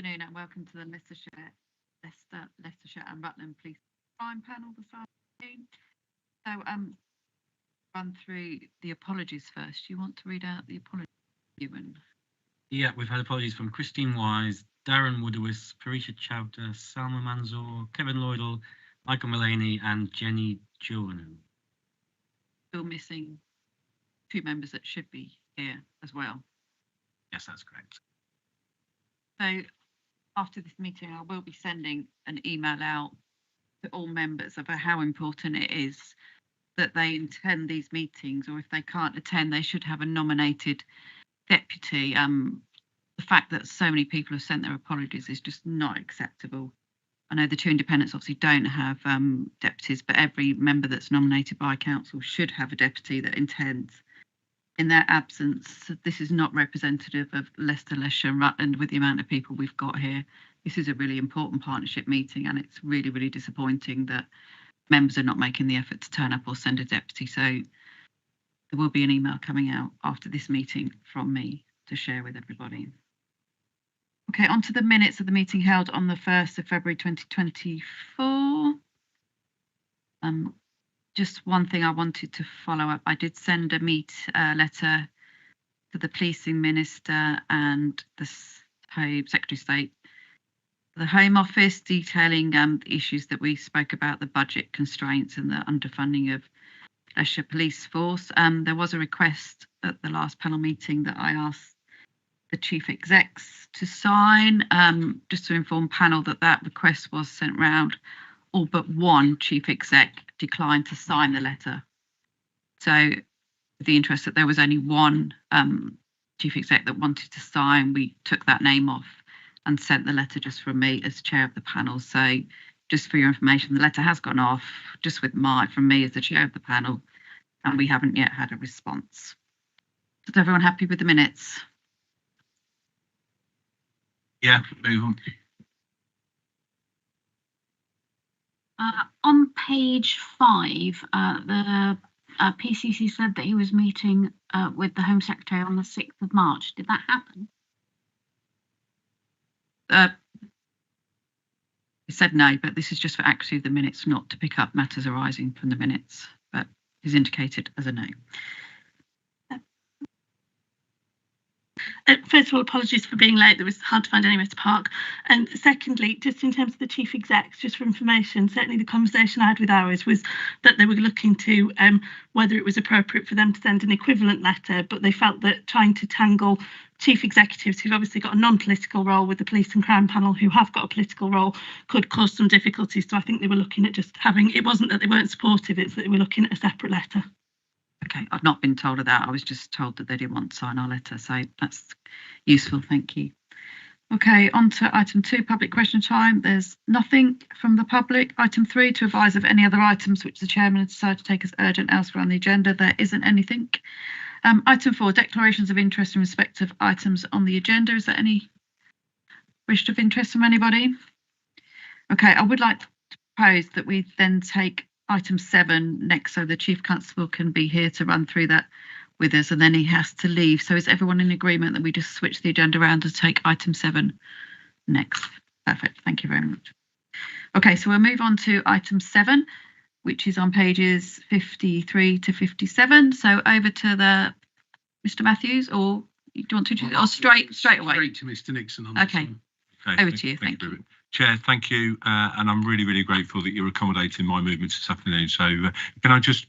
afternoon and welcome to the Leicestershire and Rutland Police Crime Panel this afternoon. So, run through the apologies first. You want to read out the apologies given? Yeah, we've had apologies from Christine Wise, Darren Woodowis, Parisha Chowda, Salma Manzoor, Kevin Lloydell, Michael Mullaney and Jenny Jordan. Still missing two members that should be here as well. Yes, that's correct. So after this meeting, I will be sending an email out to all members about how important it is that they attend these meetings, or if they can't attend, they should have a nominated deputy. The fact that so many people have sent their apologies is just not acceptable. I know the two independents obviously don't have deputies, but every member that's nominated by council should have a deputy that attends. In their absence, this is not representative of Leicester, Leicestershire and Rutland with the amount of people we've got here. This is a really important partnership meeting, and it's really, really disappointing that members are not making the effort to turn up or send a deputy. So there will be an email coming out after this meeting from me to share with everybody. Okay, on to the minutes of the meeting held on the 1st of February 2024. Just one thing I wanted to follow up. I did send a letter to the policing minister and the Secretary of State, the Home Office, detailing the issues that we spoke about, the budget constraints and the underfunding of Leicestershire Police Force. There was a request at the last panel meeting that I asked the chief execs to sign, just to inform panel that that request was sent round. All but one chief exec declined to sign the letter. So the interest that there was only one chief exec that wanted to sign, we took that name off and sent the letter just from me as chair of the panel. So just for your information, the letter has gone off just from me as the chair of the panel, and we haven't yet had a response. Is everyone happy with the minutes? Yeah, move on. On page 5, the PCC said that he was meeting with the Home Secretary on the 6th of March. Did that happen? He said no, but this is just for accuracy of the minutes, not to pick up matters arising from the minutes, but is indicated as a no. First of all, apologies for being late. It was hard to find anywhere to park. And secondly, just in terms of the chief execs, just for information, certainly the conversation I had with ours was that they were looking to whether it was appropriate for them to send an equivalent letter, but they felt that trying to tangle chief executives who've obviously got a non-political role with the police and crime panel who have got a political role could cause some difficulties. So I think they were looking at just having, it wasn't that they weren't supportive, it's that they were looking at a separate letter. Okay, I've not been told of that. I was just told that they didn't want to sign our letter, so that's useful, thank you. Okay, on to item 2, public question time. There's nothing from the public. Item 3, to advise of any other items which the chairman has decided to take as urgent elsewhere on the agenda. There isn't anything. Item 4, declarations of interest in respect of items on the agenda. Is there any wish of interest from anybody? Okay, I would like to propose that we then take item 7 next, so the Chief Constable can be here to run through that with us, and then he has to leave. So is everyone in agreement that we just switch the agenda around to take item 7 next? Perfect, thank you very much. Okay, so we'll move on to item 7, which is on pages 53 to 57. So over to the Mr. Matthews, or do you want to, or straight away? Straight to Mr. Nixon on okay. Okay, over to you, thank you. Chair, thank you, and I'm really, really grateful that you're accommodating my movements this afternoon. So can I just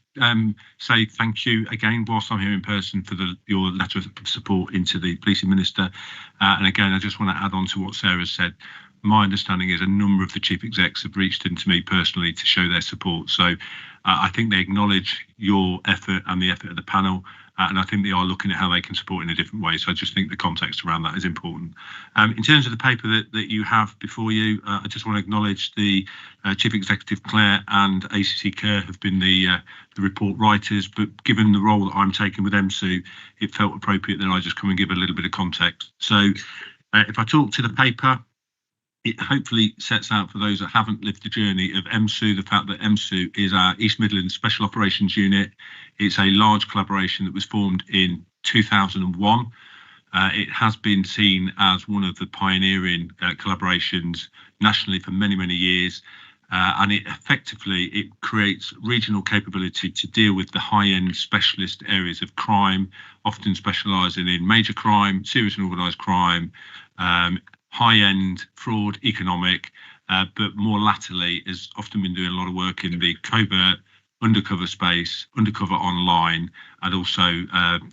say thank you again whilst I'm here in person for your letter of support into the policing minister. And again, I just want to add on to what Sarah said. My understanding is a number of the chief execs have reached into me personally to show their support. So I think they acknowledge your effort and the effort of the panel. And I think they are looking at how they can support in a different way. So I just think the context around that is important. In terms of the paper that you have before you, I just want to acknowledge the Chief Executive Claire and ACC Kerr have been the report writers, but given the role that I'm taking with MSU, it felt appropriate that I just come and give a little bit of context. So if I talk to the paper, it hopefully sets out for those that haven't lived the journey of MSU, the fact that MSU is our East Midlands Special Operations Unit. It's a large collaboration that was formed in 2001. It has been seen as one of the pioneering collaborations nationally for many, many years. And it creates regional capability to deal with the high-end specialist areas of crime, often specialising in major crime, serious and organised crime, high-end fraud, economic, but more latterly has often been doing a lot of work in the covert, undercover space, undercover online, and also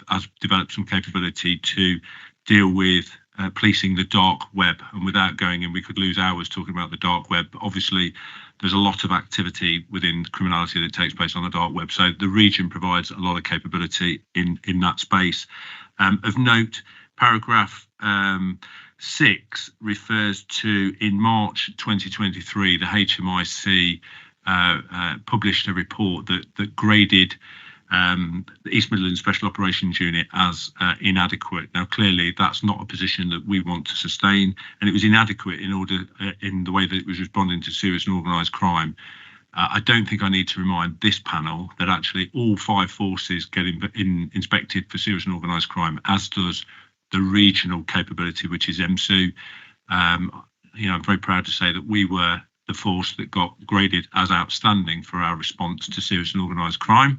has developed some capability to deal with policing the dark web. And without going in, we could lose hours talking about the dark web. But obviously, there's a lot of activity within criminality that takes place on the dark web. So the region provides a lot of capability in that space. Of note, paragraph 6 refers to, in March 2023, the HMIC published a report that graded the East Midlands Special Operations Unit as inadequate. Now, clearly, that's not a position that we want to sustain, and it was inadequate in the way that it was responding to serious and organised crime. I don't think I need to remind this panel that actually all 5 forces get inspected for serious and organised crime, as does the regional capability, which is EMSU. I'm very proud to say that we were the force that got graded as outstanding for our response to serious and organised crime.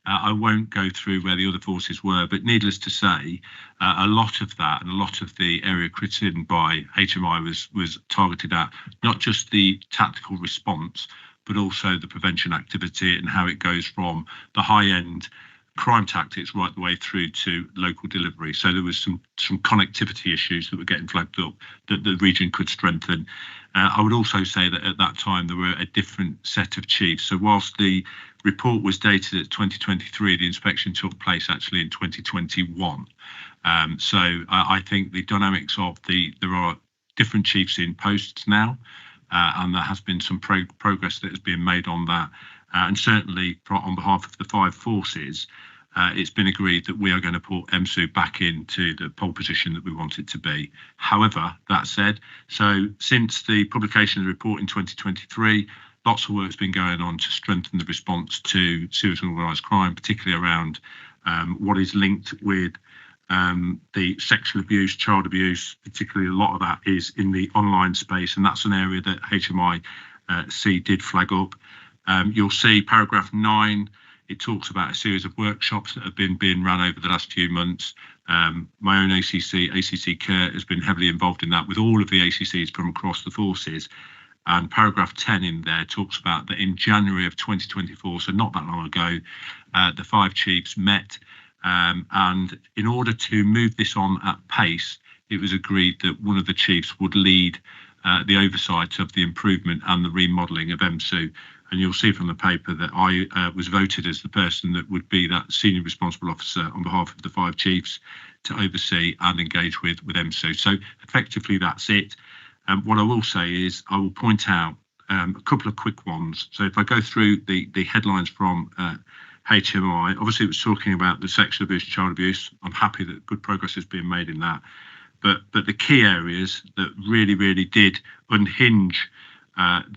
I won't go through where the other forces were, but needless to say, a lot of that and a lot of the area criticised by HMI was targeted at not just the tactical response, but also the prevention activity and how it goes from the high-end crime tactics right the way through to local delivery. So there was some connectivity issues that were getting flagged up that the region could strengthen. I would also say that at that time there were a different set of chiefs. So whilst the report was dated at 2023, the inspection took place actually in 2021. So I think the dynamics of there are different chiefs in posts now, and there has been some progress that has been made on that. And certainly on behalf of the 5 forces, it's been agreed that we are going to put EMSU back into the pole position that we want it to be. However, that said, so since the publication of the report in 2023, lots of work's been going on to strengthen the response to serious and organised crime, particularly around what is linked with the sexual abuse, child abuse. Particularly, a lot of that is in the online space, and that's an area that HMIC did flag up. You'll see paragraph 9, it talks about a series of workshops that have been being run over the last few months. My own ACC Care, has been heavily involved in that with all of the ACCs from across the forces. And paragraph 10 in there talks about that in January of 2024, so not that long ago, the 5 chiefs met. And in order to move this on at pace, it was agreed that one of the chiefs would lead the oversight of the improvement and the remodelling of EMSU. And you'll see from the paper that I was voted as the person that would be that senior responsible officer on behalf of the 5 chiefs to oversee and engage with EMSU. So effectively, that's it. What I will say is I will point out a couple of quick ones. So if I go through the headlines from HMI, obviously it was talking about the sexual abuse, child abuse. I'm happy that good progress has been made in that. But the key areas that really did unhinge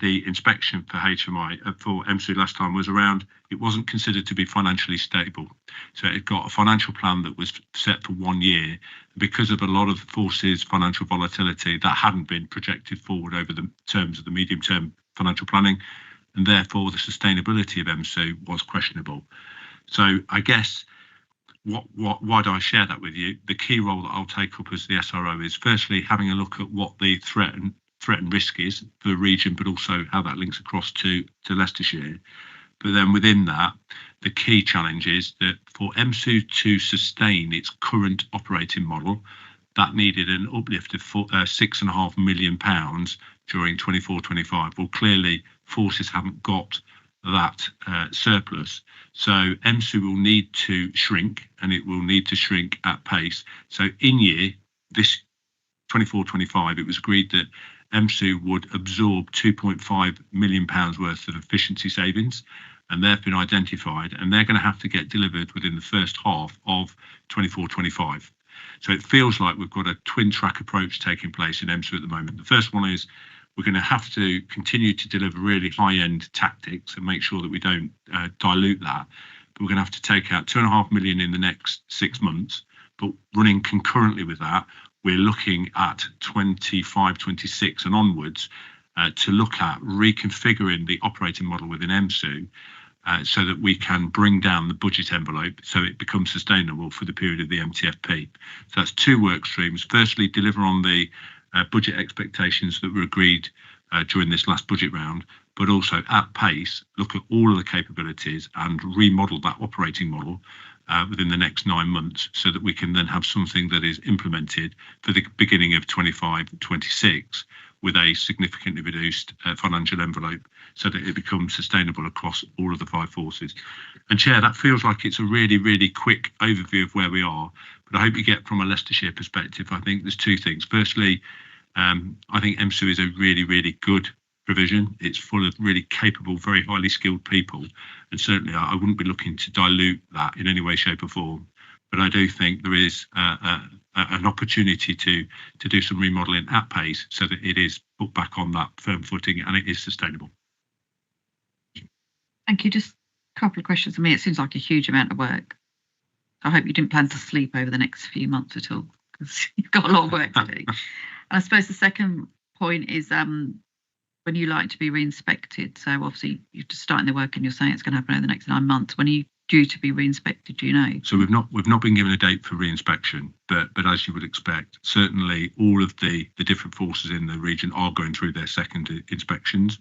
the inspection for HMI for EMSU last time was around it wasn't considered to be financially stable. So it got a financial plan that was set for 1 year. Because of a lot of forces financial volatility, that hadn't been projected forward over the terms of the medium term financial planning, and therefore the sustainability of EMSU was questionable. So I guess why do I share that with you? The key role that I'll take up as the SRO is firstly having a look at what the threat and risk is for the region, but also how that links across to Leicestershire. But then within that, the key challenge is that for EMSU to sustain its current operating model, that needed an uplift of £6.5 million during 24-25. Well, clearly forces haven't got that surplus. So EMSU will need to shrink, and it will need to shrink at pace. So in year, this 24-25, it was agreed that EMSU would absorb £2.5 million worth of efficiency savings, and they've been identified, and they're going to have to get delivered within the first half of 24-25. So it feels like we've got a twin track approach taking place in EMSU at the moment. The first one is we're going to have to continue to deliver really high-end tactics and make sure that we don't dilute that. But we're going to have to take out £2.5 million in the next 6 months. But running concurrently with that, we're looking at 25, 26 and onwards to look at reconfiguring the operating model within MSU so that we can bring down the budget envelope so it becomes sustainable for the period of the MTFP. So that's 2 work streams. Firstly, deliver on the budget expectations that were agreed during this last budget round, but also at pace, look at all of the capabilities and remodel that operating model within the next 9 months so that we can then have something that is implemented for the beginning of 25-26 with a significantly reduced financial envelope so that it becomes sustainable across all of the 5 forces. And Chair, that feels like it's a really, really quick overview of where we are, but I hope you get from a Leicestershire perspective. I think there's 2 things. Firstly, I think MSU is a really, really good provision. It's full of really capable, very highly skilled people. And certainly I wouldn't be looking to dilute that in any way, shape or form. But I do think there is an opportunity to do some remodelling at pace so that it is put back on that firm footing and it is sustainable. Thank you. Just a couple of questions for me. It seems like a huge amount of work. I hope you didn't plan to sleep over the next few months at all, because you've got a lot of work to do. And I suppose the second point is when you like to be re-inspected. So obviously you're just starting the work and you're saying it's going to happen over the next 9 months. When are you due to be re-inspected, do you know? So we've not been given a date for re-inspection, but as you would expect, certainly all of the different forces in the region are going through their second inspections.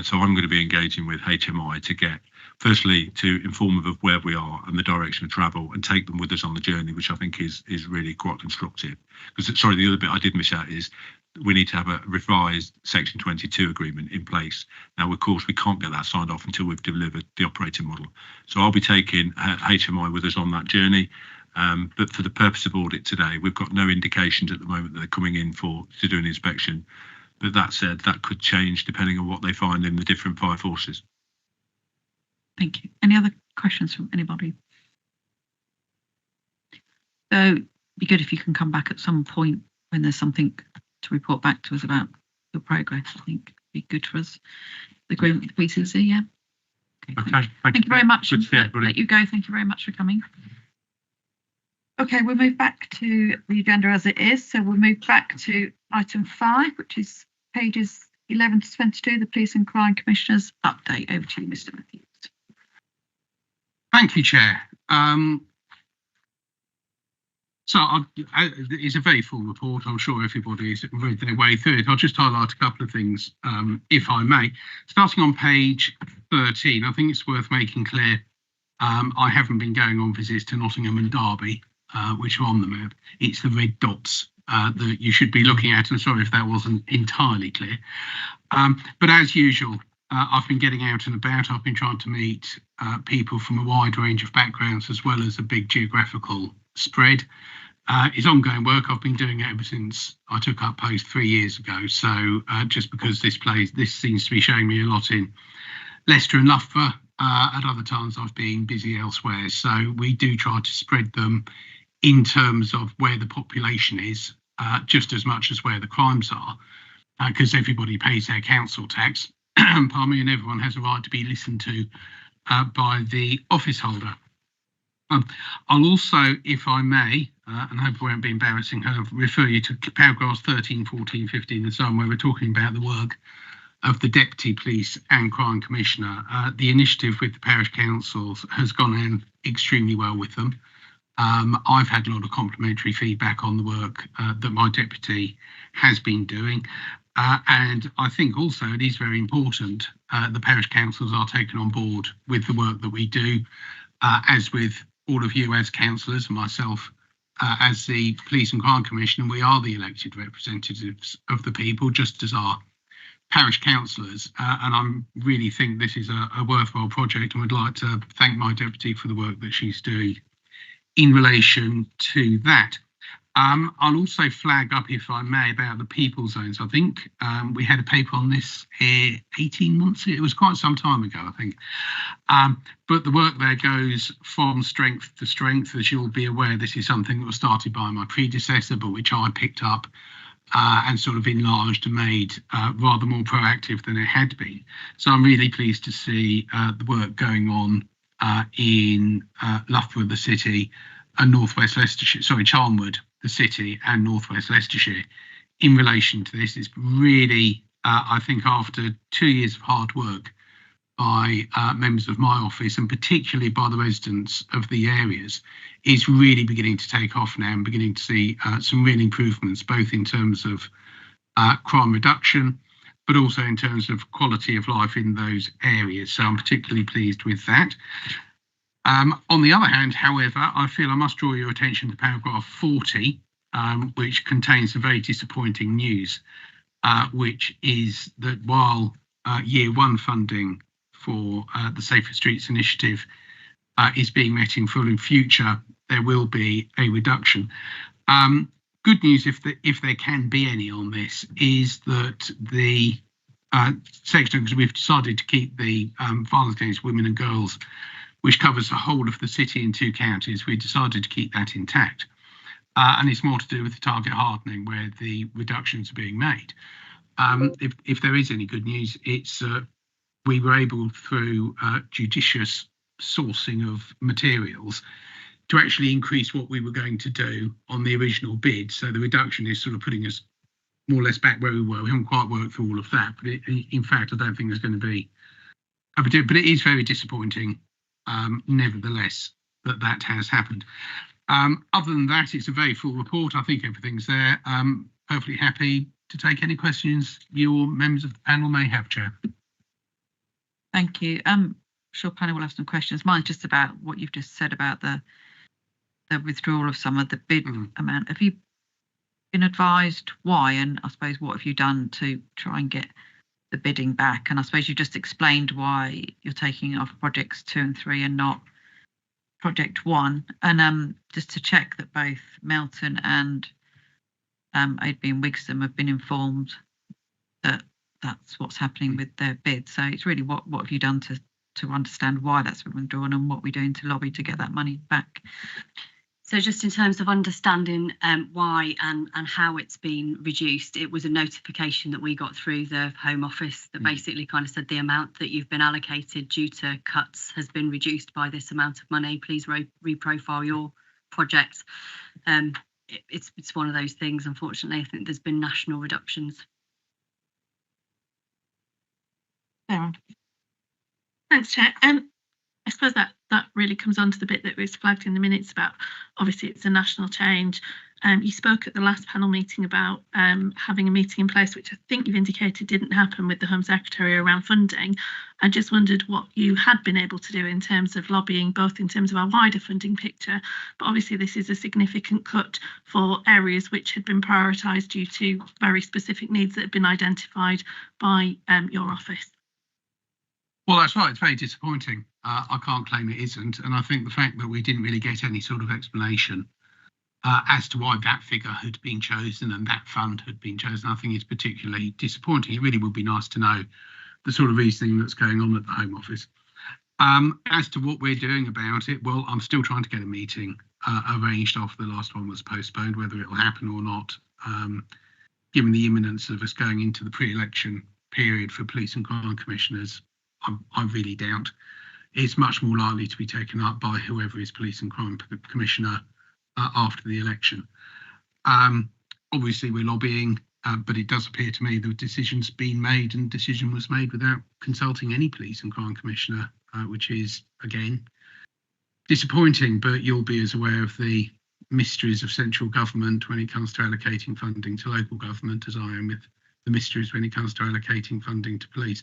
So I'm going to be engaging with HMI to get, firstly, to inform them of where we are and the direction of travel and take them with us on the journey, which I think is really quite constructive. Because, sorry, the other bit I did miss out is we need to have a revised Section 22 agreement in place. Now, of course, we can't get that signed off until we've delivered the operating model. So I'll be taking HMI with us on that journey. But for the purpose of audit today, we've got no indications at the moment that they're coming in to do an inspection. But that said, that could change depending on what they find in the different 5 forces. Thank you. Any other questions from anybody? So it'd be good if you can come back at some point when there's something to report back to us about your progress. I think it'd be good for us. The agreement with the PCC, yeah. Okay, thank you very much. Good to see everybody. Let you go. Thank you very much for coming. Okay, we'll move back to the agenda as it is. So we'll move back to item 5, which is pages 11 to 22, the Police and Crime Commissioner's update. Over to you, Mr. Matthews. Thank you, Chair. It's a very full report. I'm sure everybody's read their way through it. I'll just highlight a couple of things, if I may. Starting on page 13, I think it's worth making clear I haven't been going on visits to Nottingham and Derby, which are on the map. It's the red dots that you should be looking at. I'm sorry if that wasn't entirely clear. But as usual, I've been getting out and about. I've been trying to meet people from a wide range of backgrounds as well as a big geographical spread. It's ongoing work. I've been doing it ever since I took up post 3 years ago. So just because this seems to be showing me a lot in Leicester and Loughborough, at other times I've been busy elsewhere. So we do try to spread them in terms of where the population is, just as much as where the crimes are, because everybody pays their council tax. Pardon me, and everyone has a right to be listened to by the office holder. I'll also, if I may, and I hope I won't be embarrassing her, refer you to paragraphs 13, 14, 15 and so on, where we're talking about the work of the Deputy Police and Crime Commissioner. The initiative with the parish councils has gone in extremely well with them. I've had a lot of complimentary feedback on the work that my deputy has been doing. And I think also it is very important the parish councils are taken on board with the work that we do, as with all of you as councillors and myself as the Police and Crime Commissioner. We are the elected representatives of the people, just as our parish councillors. And I really think this is a worthwhile project and would like to thank my deputy for the work that she's doing in relation to that. I'll also flag up, if I may, about the people zones. I think we had a paper on this here 18 months ago. It was quite some time ago, I think. But the work there goes from strength to strength. As you'll be aware, this is something that was started by my predecessor, but which I picked up and sort of enlarged and made rather more proactive than it had been. So I'm really pleased to see the work going on in Loughborough, the city, Northwest Leicestershire, sorry, Charnwood, the city, and Northwest Leicestershire in relation to this. It's really, I think, after 2 years of hard work by members of my office, and particularly by the residents of the areas, is really beginning to take off now and beginning to see some real improvements, both in terms of crime reduction, but also in terms of quality of life in those areas. So I'm particularly pleased with that. On the other hand, however, I feel I must draw your attention to paragraph 40, which contains some very disappointing news, which is that while year one funding for the Safer Streets initiative is being met in full, in future there will be a reduction. Good news, if there can be any on this, is that the section, because we've decided to keep the violence against women and girls, which covers the whole of the city in 2 counties, we decided to keep that intact. And it's more to do with the target hardening, where the reductions are being made. If there is any good news, it's we were able, through judicious sourcing of materials, to actually increase what we were going to do on the original bid. So the reduction is sort of putting us more or less back where we were. We haven't quite worked through all of that, but in fact, I don't think there's going to be. But it is very disappointing, nevertheless, that has happened. Other than that, it's a very full report. I think everything's there. Perfectly happy to take any questions you or members of the panel may have, Chair. Thank you. I'm sure panel will have some questions. Mine's just about what you've just said about the withdrawal of some of the bid amount. Have you been advised why? And I suppose what have you done to try and get the bidding back? And I suppose you just explained why you're taking off projects 2 and 3 and not project 1. And just to check that both Melton and Aidby and Wigston have been informed that that's what's happening with their bid. So it's really what have you done to understand why that's been withdrawn, and what we're doing to lobby to get that money back? So just in terms of understanding why and how it's been reduced, it was a notification that we got through the Home Office that basically kind of said the amount that you've been allocated due to cuts has been reduced by this amount of money. Please reprofile your project. It's one of those things, unfortunately. I think there's been national reductions. Sarah. Thanks, Chair. I suppose that really comes on to the bit that was flagged in the minutes about, obviously it's a national change. You spoke at the last panel meeting about having a meeting in place, which I think you've indicated didn't happen with the Home Secretary around funding. I just wondered what you had been able to do in terms of lobbying, both in terms of our wider funding picture, but obviously this is a significant cut for areas which had been prioritised due to very specific needs that had been identified by your office. Well, that's right. It's very disappointing. I can't claim it isn't. And I think the fact that we didn't really get any sort of explanation as to why that figure had been chosen and that fund had been chosen, I think is particularly disappointing. It really would be nice to know the sort of reasoning that's going on at the Home Office. As to what we're doing about it, well, I'm still trying to get a meeting arranged after the last one was postponed. Whether it will happen or not, given the imminence of us going into the pre-election period for police and crime commissioners, I really doubt. It's much more likely to be taken up by whoever is police and crime commissioner after the election. Obviously, we're lobbying, but it does appear to me the decision's been made, and decision was made without consulting any police and crime commissioner, which is, again, disappointing. But you'll be as aware of the mysteries of central government when it comes to allocating funding to local government as I am with the mysteries when it comes to allocating funding to police.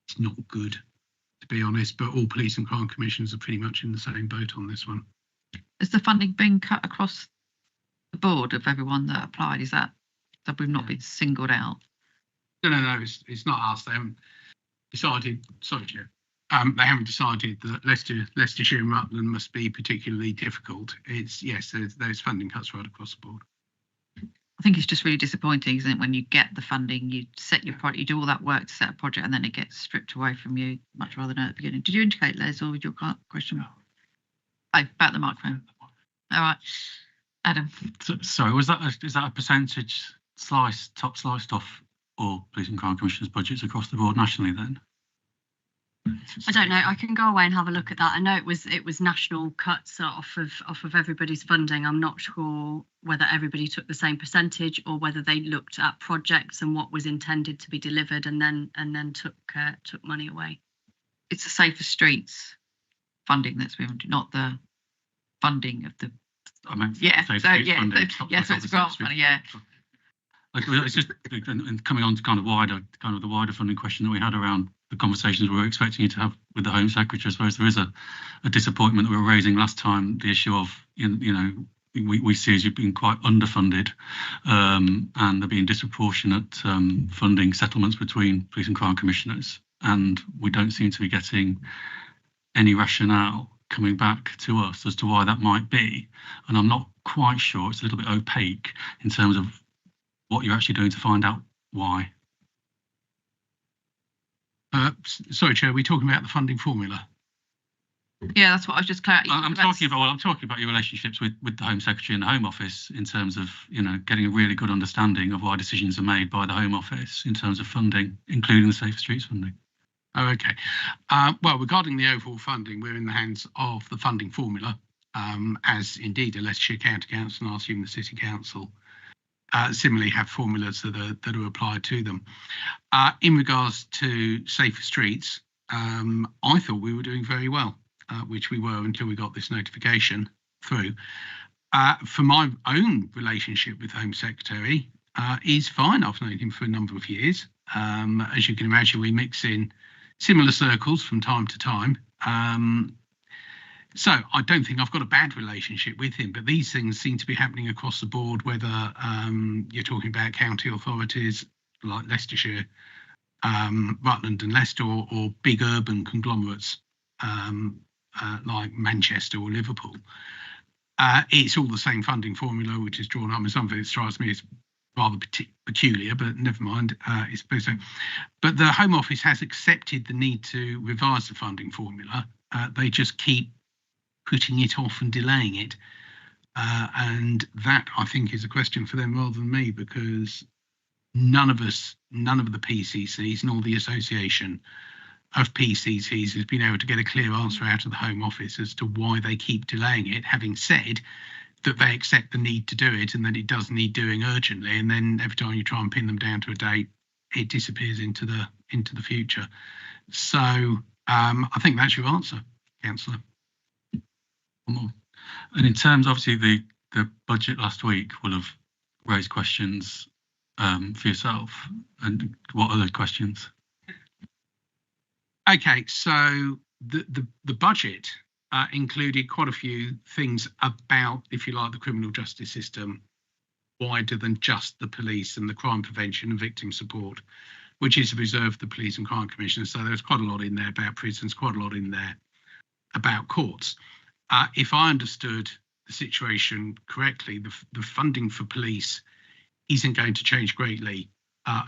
It's not good, to be honest, but all police and crime commissioners are pretty much in the same boat on this one. Has the funding been cut across the board of everyone that applied? Is that we've not been singled out? No, it's not us. They haven't decided. Sorry, Chair. They haven't decided that Leicestershire and Rutland must be particularly difficult. It's yes, there's funding cuts right across the board. I think it's just really disappointing, isn't it, when you get the funding, you set your project, you do all that work to set a project, and then it gets stripped away from you much rather than at the beginning. Did you indicate, Les, or with your question? Oh, about the microphone. All right, Adam. Sorry, is that a percentage top sliced off all police and crime commissioners' budgets across the board nationally then? I don't know. I can go away and have a look at that. I know it was national cuts off of everybody's funding. I'm not sure whether everybody took the same percentage or whether they looked at projects and what was intended to be delivered and then took money away. It's the Safer Streets funding that's been, not the funding of the. I mean, Yeah. Safer So Streets yeah. funding, So, yeah. So it's grant money. Yeah. It's just and coming on to kind of the wider funding question that we had around the conversations we were expecting you to have with the Home Secretary. I suppose there is a disappointment that we were raising last time, the issue of, we see as you've been quite underfunded, and there being disproportionate funding settlements between police and crime commissioners, and we don't seem to be getting any rationale coming back to us as to why that might be. And I'm not quite sure, it's a little bit opaque in terms of what you're actually doing to find out why. Sorry, Chair, are we talking about the funding formula? Yeah, that's what I was just clarifying. I'm talking about your relationships with the Home Secretary and the Home Office in terms of, getting a really good understanding of why decisions are made by the Home Office in terms of funding, including the Safer Streets funding. Oh, okay. Well, regarding the overall funding, we're in the hands of the funding formula, as indeed a Leicestershire County Council, and I assume the City Council similarly have formulas that are applied to them. In regards to Safer Streets, I thought we were doing very well, which we were until we got this notification through. For my own relationship with Home Secretary, is fine. I've known him for a number of years. As you can imagine, we mix in similar circles from time to time. So I don't think I've got a bad relationship with him, but these things seem to be happening across the board, whether you're talking about county authorities like Leicestershire, Rutland and Leicester, or big urban conglomerates like Manchester or Liverpool. It's all the same funding formula, which is drawn up, and some of it strikes me as rather peculiar, but never mind, it's supposed to. But the Home Office has accepted the need to revise the funding formula. They just keep putting it off and delaying it. And that, I think, is a question for them rather than me, because none of the PCCs nor the Association of PCCs has been able to get a clear answer out of the Home Office as to why they keep delaying it, having said that they accept the need to do it and that it does need doing urgently. And then every time you try and pin them down to a date, it disappears into the future. So I think that's your answer, Councillor. And in terms, obviously, the budget last week will have raised questions for yourself. And what other questions? Okay, so the budget included quite a few things about, if you like, the criminal justice system, wider than just the police and the crime prevention and victim support, which is reserved for the police and crime commissioners. So there's quite a lot in there about prisons, quite a lot in there about courts. If I understood the situation correctly, the funding for police isn't going to change greatly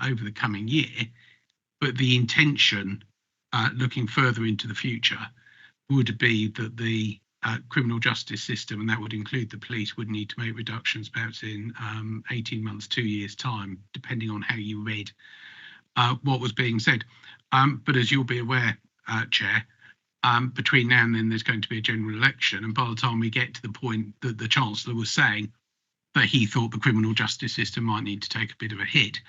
over the coming year, but the intention, looking further into the future, would be that the criminal justice system, and that would include the police, would need to make reductions perhaps in 18 months, 2 years' time, depending on how you read what was being said. But as you'll be aware, Chair, between now and then there's going to be a general election, and by the time we get to the point that the Chancellor was saying that he thought the criminal justice system might need to take a bit of a hit,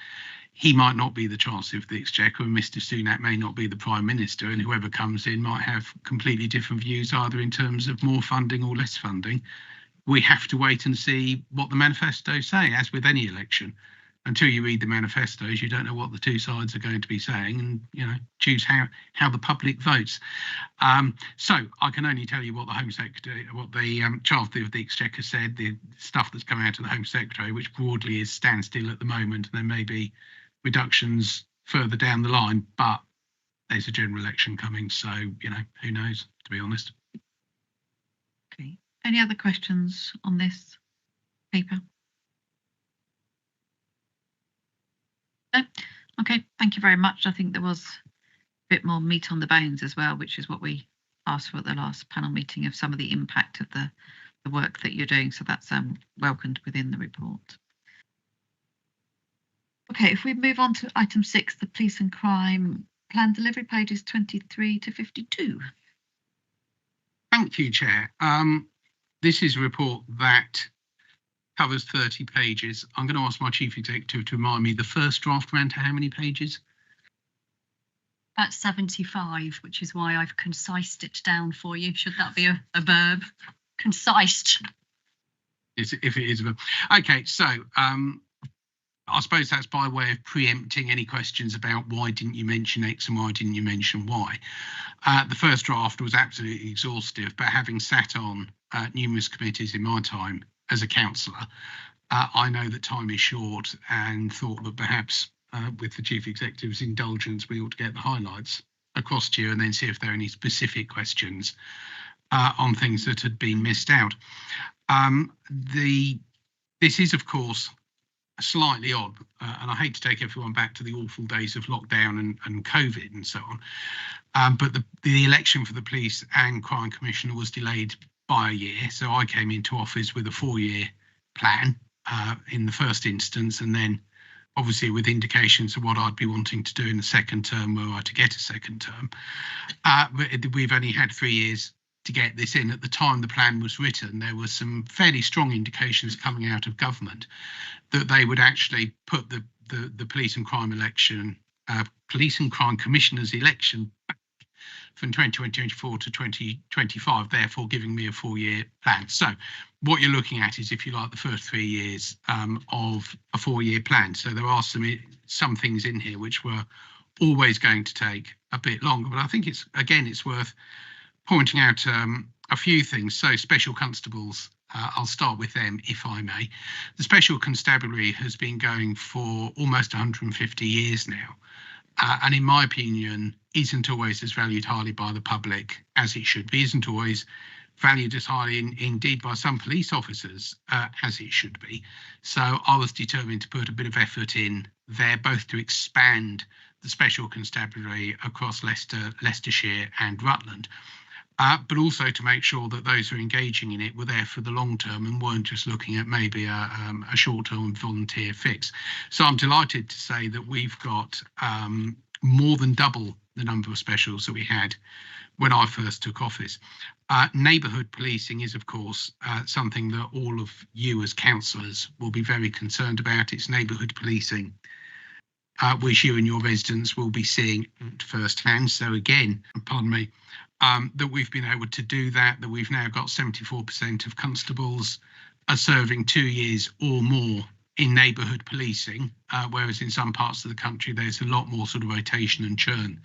he might not be the Chancellor of the Exchequer, and Mr Sunak may not be the Prime Minister, and whoever comes in might have completely different views, either in terms of more funding or less funding. We have to wait and see what the manifestos say, as with any election. Until you read the manifestos, you don't know what the two sides are going to be saying, and choose how the public votes. So I can only tell you what the Home Secretary, what the Chancellor of the Exchequer said, the stuff that's come out of the Home Secretary, which broadly is standstill at the moment, and there may be reductions further down the line, but there's a general election coming, so who knows, to be honest. Okay. Any other questions on this paper? No? Okay, thank you very much. I think there was a bit more meat on the bones as well, which is what we asked for at the last panel meeting, of some of the impact of the work that you're doing. So that's welcomed within the report. Okay, if we move on to item 6, the police and crime plan delivery, pages 23 to 52. Thank you, Chair. This is a report that covers 30 pages. I'm going to ask my Chief Executive to remind me the first draft ran to how many pages? That's 75, which is why I've concised it down for you. Should that be a verb? Concised. If it is a verb. Okay, so I suppose that's by way of preempting any questions about why didn't you mention X and why didn't you mention Y. The first draft was absolutely exhaustive, but having sat on numerous committees in my time as a councillor, I know that time is short and thought that perhaps with the Chief Executive's indulgence, we ought to get the highlights across to you and then see if there are any specific questions on things that had been missed out. This is, of course, slightly odd, and I hate to take everyone back to the awful days of lockdown and COVID and so on, but the election for the Police and Crime Commissioner was delayed by a year, so I came into office with a 4-year plan in the first instance, and then obviously with indications of what I'd be wanting to do in the second term were I to get a second term. But we've only had 3 years to get this in. At the time the plan was written, there were some fairly strong indications coming out of government that they would actually put the police and crime election, police and crime commissioners election back from 2024 to 2025, therefore giving me a 4-year plan. So what you're looking at is, if you like, the first 3 years of a 4-year plan. So there are some things in here which were always going to take a bit longer, but I think it's worth pointing out a few things. So special constables, I'll start with them if I may. The special constabulary has been going for almost 150 years now, and in my opinion isn't always as valued highly by the public as it should be, isn't always valued as highly indeed by some police officers as it should be. So I was determined to put a bit of effort in there, both to expand the special constabulary across Leicester, Leicestershire and Rutland, but also to make sure that those who are engaging in it were there for the long term and weren't just looking at maybe a short-term volunteer fix. So I'm delighted to say that we've got more than double the number of specials that we had when I first took office. Neighbourhood policing is, of course, something that all of you as councillors will be very concerned about. It's neighbourhood policing, which you and your residents will be seeing firsthand. So again, pardon me, that we've been able to do that we've now got 74% of constables are serving 2 years or more in neighbourhood policing, whereas in some parts of the country there's a lot more sort of rotation and churn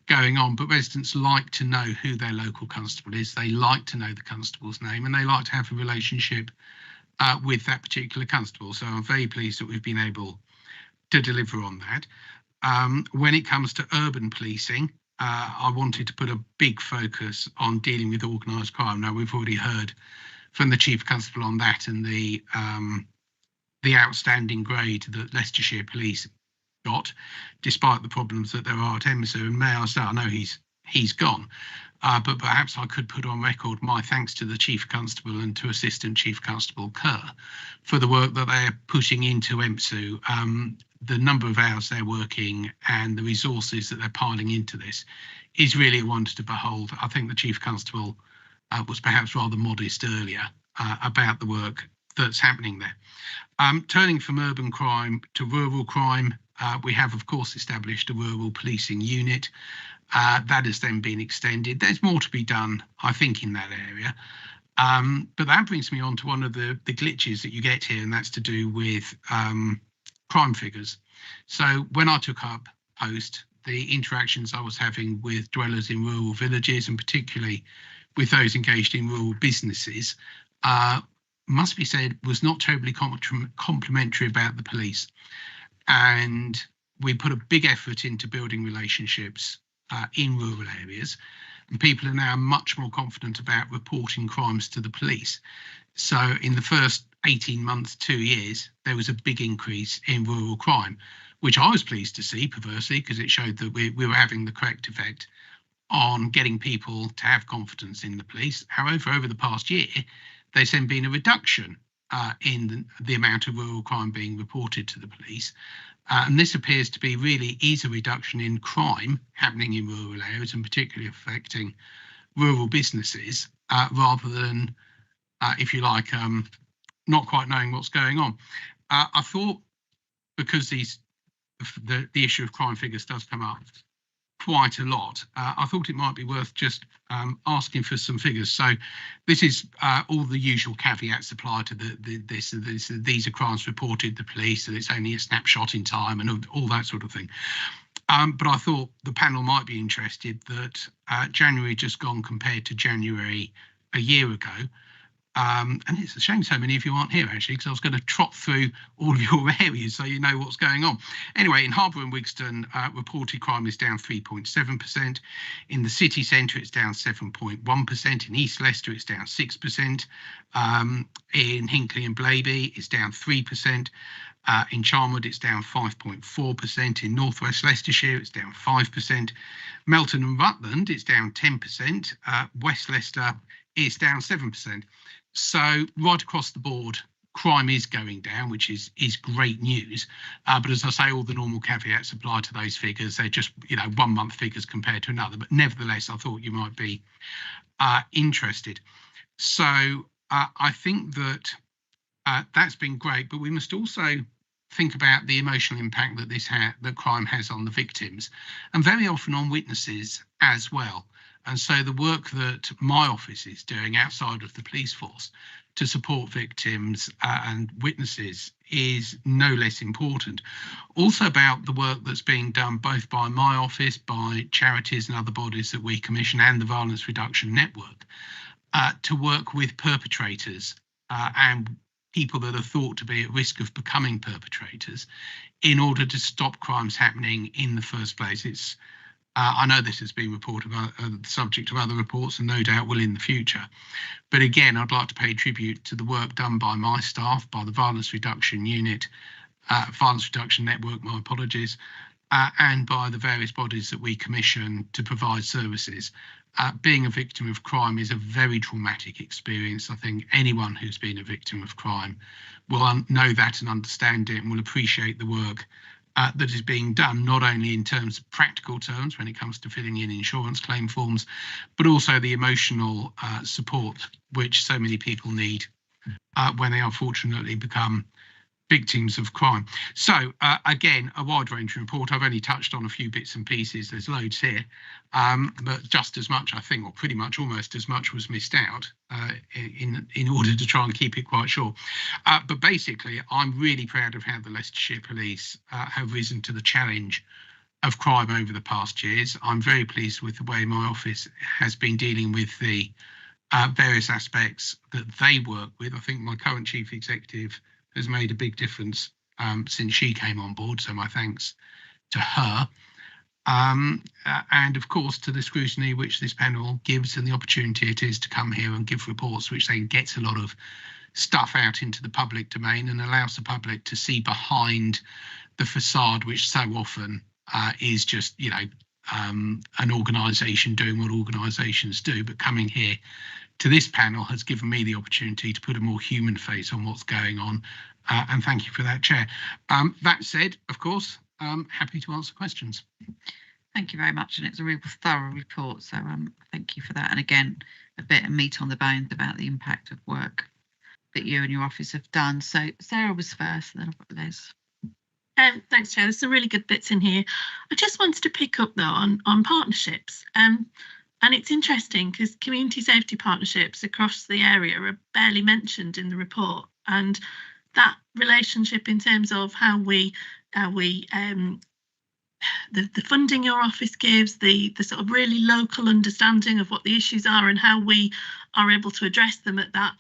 going on. But residents like to know who their local constable is, they like to know the constable's name, and they like to have a relationship with that particular constable. So I'm very pleased that we've been able to deliver on that. When it comes to urban policing, I wanted to put a big focus on dealing with organised crime. Now, we've already heard from the Chief Constable on that and the outstanding grade that Leicestershire Police got, despite the problems that there are at EMSA. And may I say, I know he's gone, but perhaps I could put on record my thanks to the Chief Constable and to Assistant Chief Constable Kerr for the work that they're putting into EMSU. The number of hours they're working and the resources that they're piling into this is really a wonder to behold. I think the Chief Constable was perhaps rather modest earlier about the work that's happening there. Turning from urban crime to rural crime, we have, of course, established a rural policing unit. That has then been extended. There's more to be done, I think, in that area. But that brings me on to one of the glitches that you get here, and that's to do with crime figures. So when I took up post, the interactions I was having with dwellers in rural villages, and particularly with those engaged in rural businesses, must be said was not terribly complimentary about the police. And we put a big effort into building relationships in rural areas, and people are now much more confident about reporting crimes to the police. So in the first 18 months, 2 years, there was a big increase in rural crime, which I was pleased to see, perversely, because it showed that we were having the correct effect on getting people to have confidence in the police. However, over the past year, there's then been a reduction in the amount of rural crime being reported to the police. And this appears to be really is a reduction in crime happening in rural areas and particularly affecting rural businesses rather than, if you like, not quite knowing what's going on. I thought because the issue of crime figures does come up quite a lot, I thought it might be worth just asking for some figures. So this is all the usual caveats apply to this. These are crimes reported to the police, and it's only a snapshot in time and all that sort of thing. But I thought the panel might be interested that January just gone compared to January a year ago. And it's a shame so many of you aren't here, actually, because I was going to trot through all of your areas so you know what's going on. Anyway, in Harbour and Wigston, reported crime is down 3.7%. In the city centre, it's down 7.1%. In East Leicester, it's down 6%. In Hinckley and Blaby, it's down 3%. In Charnwood, it's down 5.4%. In North West Leicestershire, it's down 5%. Melton and Rutland, it's down 10%. West Leicester, it's down 7%. So right across the board, crime is going down, which is great news. But as I say, all the normal caveats apply to those figures. They're just 1 month figures compared to another. But nevertheless, I thought you might be interested. So I think that that's been great. But we must also think about the emotional impact that that crime has on the victims, and very often on witnesses as well. And so the work that my office is doing outside of the police force to support victims and witnesses is no less important. Also about the work that's being done both by my office, by charities and other bodies that we commission, and the Violence Reduction Network, to work with perpetrators and people that are thought to be at risk of becoming perpetrators in order to stop crimes happening in the first place. It's I know this has been reported about the subject of other reports and no doubt will in the future. But again, I'd like to pay tribute to the work done by my staff, by the Violence Reduction Unit, Violence Reduction Network, my apologies, and by the various bodies that we commission to provide services. Being a victim of crime is a very traumatic experience. I think anyone who's been a victim of crime will know that and understand it and will appreciate the work that is being done, not only in terms of practical terms when it comes to filling in insurance claim forms, but also the emotional support which so many people need when they unfortunately become victims of crime. So again, a wide ranging report. I've only touched on a few bits and pieces. There's loads here, but just as much, I think, or pretty much almost as much was missed out in order to try and keep it quite short. But basically, I'm really proud of how the Leicestershire Police have risen to the challenge of crime over the past years. I'm very pleased with the way my office has been dealing with the various aspects that they work with. I think my current chief executive has made a big difference since she came on board, so my thanks to her. And of course to the scrutiny which this panel gives and the opportunity it is to come here and give reports which then gets a lot of stuff out into the public domain and allows the public to see behind the facade, which so often is just, an organisation doing what organisations do. But coming here to this panel has given me the opportunity to put a more human face on what's going on. And thank you for that, Chair. That said, of course, happy to answer questions. Thank you very much, and it's a real thorough report, so thank you for that. And again, a bit of meat on the bones about the impact of work that you and your office have done. So Sarah was first, and then I've got Les. Thanks, Chair. There's some really good bits in here. I just wanted to pick up though on partnerships. And it's interesting because community safety partnerships across the area are barely mentioned in the report, and that relationship in terms of how we the funding your office gives, the sort of really local understanding of what the issues are and how we are able to address them at that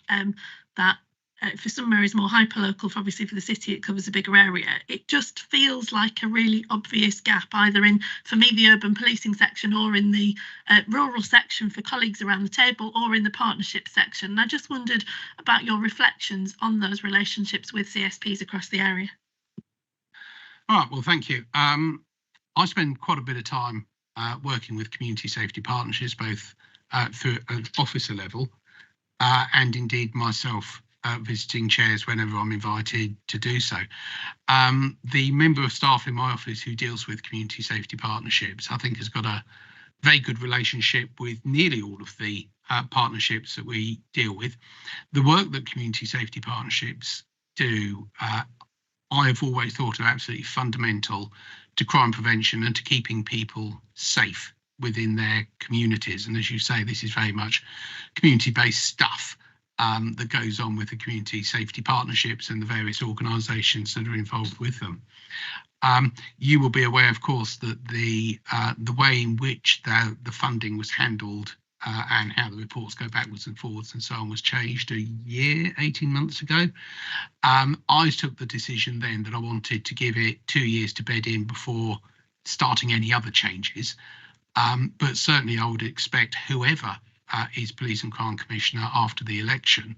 for some areas more hyperlocal, obviously for the city it covers a bigger area. It just feels like a really obvious gap either in, for me, the urban policing section, or in the rural section for colleagues around the table, or in the partnership section. And I just wondered about your reflections on those relationships with CSPs across the area. All right, well, thank you. I spend quite a bit of time working with community safety partnerships, both through an officer level and indeed myself visiting chairs whenever I'm invited to do so. The member of staff in my office who deals with community safety partnerships, I think, has got a very good relationship with nearly all of the partnerships that we deal with. The work that community safety partnerships do, I have always thought are absolutely fundamental to crime prevention and to keeping people safe within their communities. And as you say, this is very much community-based stuff that goes on with the community safety partnerships and the various organisations that are involved with them. You will be aware, of course, that the way in which the funding was handled and how the reports go backwards and forwards and so on was changed 18 months ago. I took the decision then that I wanted to give it 2 years to bed in before starting any other changes. But certainly I would expect whoever is Police and Crime Commissioner after the election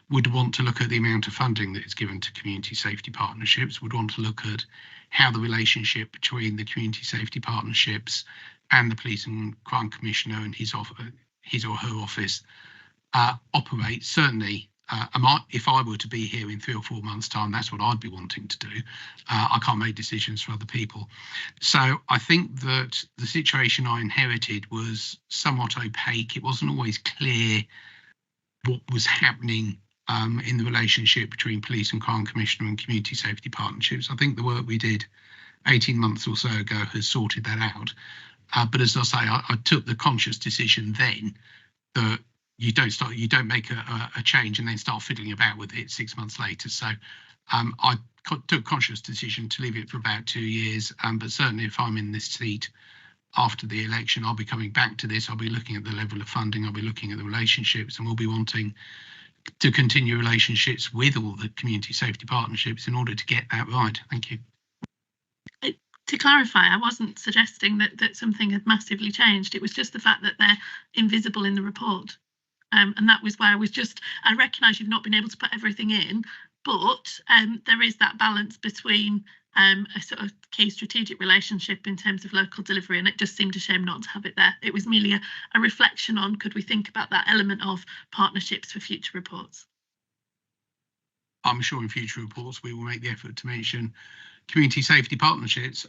would want to look at the amount of funding that is given to community safety partnerships, would want to look at how the relationship between the community safety partnerships and the Police and Crime Commissioner and his or her office operates. Certainly, if I were to be here in 3 or 4 months' time, that's what I'd be wanting to do. I can't make decisions for other people. So I think that the situation I inherited was somewhat opaque. It wasn't always clear what was happening in the relationship between Police and Crime Commissioner and community safety partnerships. I think the work we did 18 months or so ago has sorted that out. But as I say, I took the conscious decision then that you don't make a change and then start fiddling about with it 6 months later. So I took a conscious decision to leave it for about 2 years. But certainly if I'm in this seat after the election, I'll be coming back to this. I'll be looking at the level of funding. I'll be looking at the relationships, and we'll be wanting to continue relationships with all the community safety partnerships in order to get that right. Thank you. To clarify, I wasn't suggesting that something had massively changed. It was just the fact that they're invisible in the report. And that was why I recognise you've not been able to put everything in, but there is that balance between a sort of key strategic relationship in terms of local delivery, and it just seemed a shame not to have it there. It was merely a reflection on, could we think about that element of partnerships for future reports? I'm sure in future reports we will make the effort to mention community safety partnerships,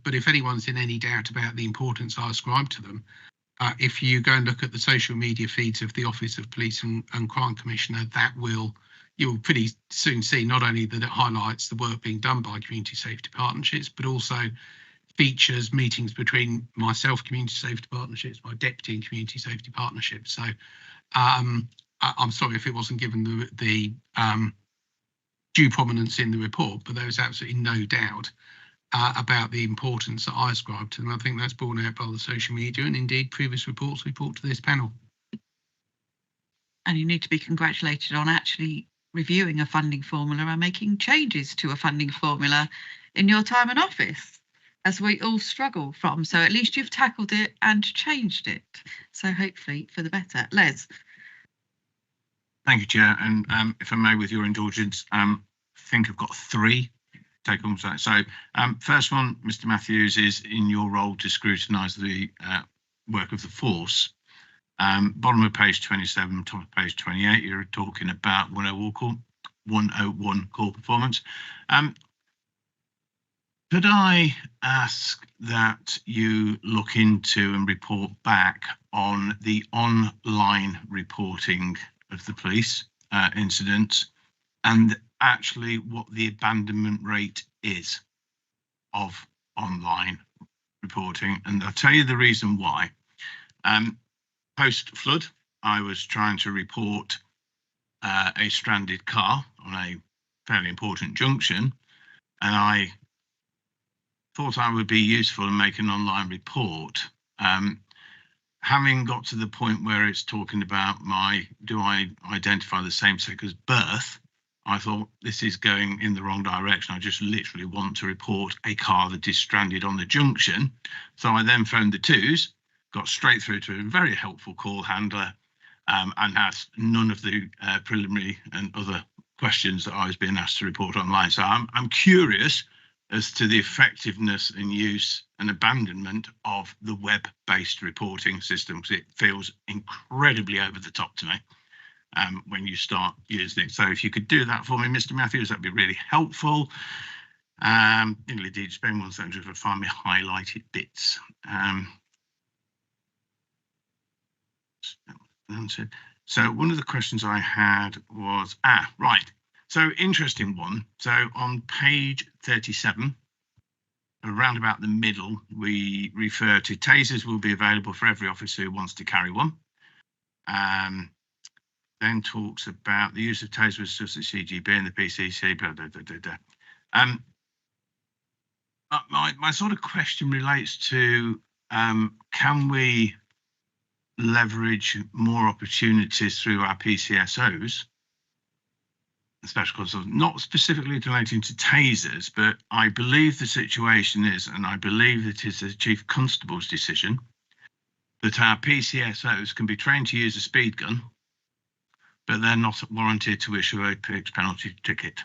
but if anyone's in any doubt about the importance I ascribe to them, if you go and look at the social media feeds of the Office of Police and Crime Commissioner, you'll pretty soon see not only that it highlights the work being done by community safety partnerships, but also features meetings between myself, community safety partnerships, my deputy in community safety partnerships. So I'm sorry if it wasn't given the due prominence in the report, but there was absolutely no doubt about the importance that I ascribe to them. I think that's borne out by the social media and indeed previous reports we brought to this panel. And you need to be congratulated on actually reviewing a funding formula and making changes to a funding formula in your time in office, as we all struggle from. So at least you've tackled it and changed it. So hopefully for the better. Les. Thank you, Chair. And if I may, with your indulgence, I think I've got 3 take-homes. So first one, Mr. Matthews, is in your role to scrutinise the work of the force. Bottom of page 27, top of page 28, you're talking about 101 call performance. Could I ask that you look into and report back on the online reporting of the police incidents and actually what the abandonment rate is of online reporting? And I'll tell you the reason why. Post-flood, I was trying to report a stranded car on a fairly important junction, and I thought I would be useful and make an online report. Having got to the point where it's talking about do I identify the same sex as birth, I thought this is going in the wrong direction. I just literally want to report a car that is stranded on the junction. So I then phoned the 2s, got straight through to a very helpful call handler, and asked none of the preliminary and other questions that I was being asked to report online. So I'm curious as to the effectiveness and use and abandonment of the web-based reporting system, because it feels incredibly over the top to me. when you start using it. So if you could do that for me, Mr. Matthews, that'd be really helpful. Indeed, spend 1 second to find me highlighted bits. So one of the questions I had was, right. So interesting one. So on page 37, around about the middle, we refer to tasers will be available for every officer who wants to carry one. Then talks about the use of tasers such as CGB and the PCC, blah, blah, blah, blah, blah. My sort of question relates to, can we leverage more opportunities through our PCSOs, special constables, not specifically relating to tasers, but I believe the situation is, and I believe it is the Chief Constable's decision, that our PCSOs can be trained to use a speed gun, but they're not warranted to issue a fixed penalty ticket,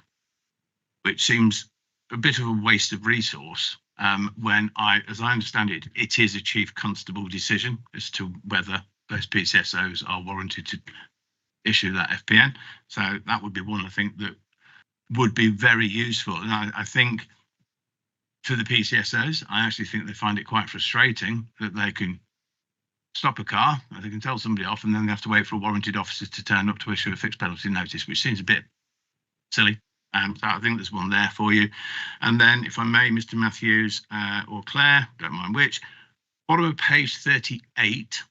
which seems a bit of a waste of resource. When as I understand it, it is a Chief Constable decision as to whether those PCSOs are warranted to issue that FPN. So that would be one, I think, that would be very useful. And I think for the PCSOs, I actually think they find it quite frustrating that they can stop a car, they can tell somebody off, and then they have to wait for a warranted officer to turn up to issue a fixed penalty notice, which seems a bit silly. So I think there's one there for you. And then, if I may, Mr. Matthews or Claire, don't mind which, bottom of page 38,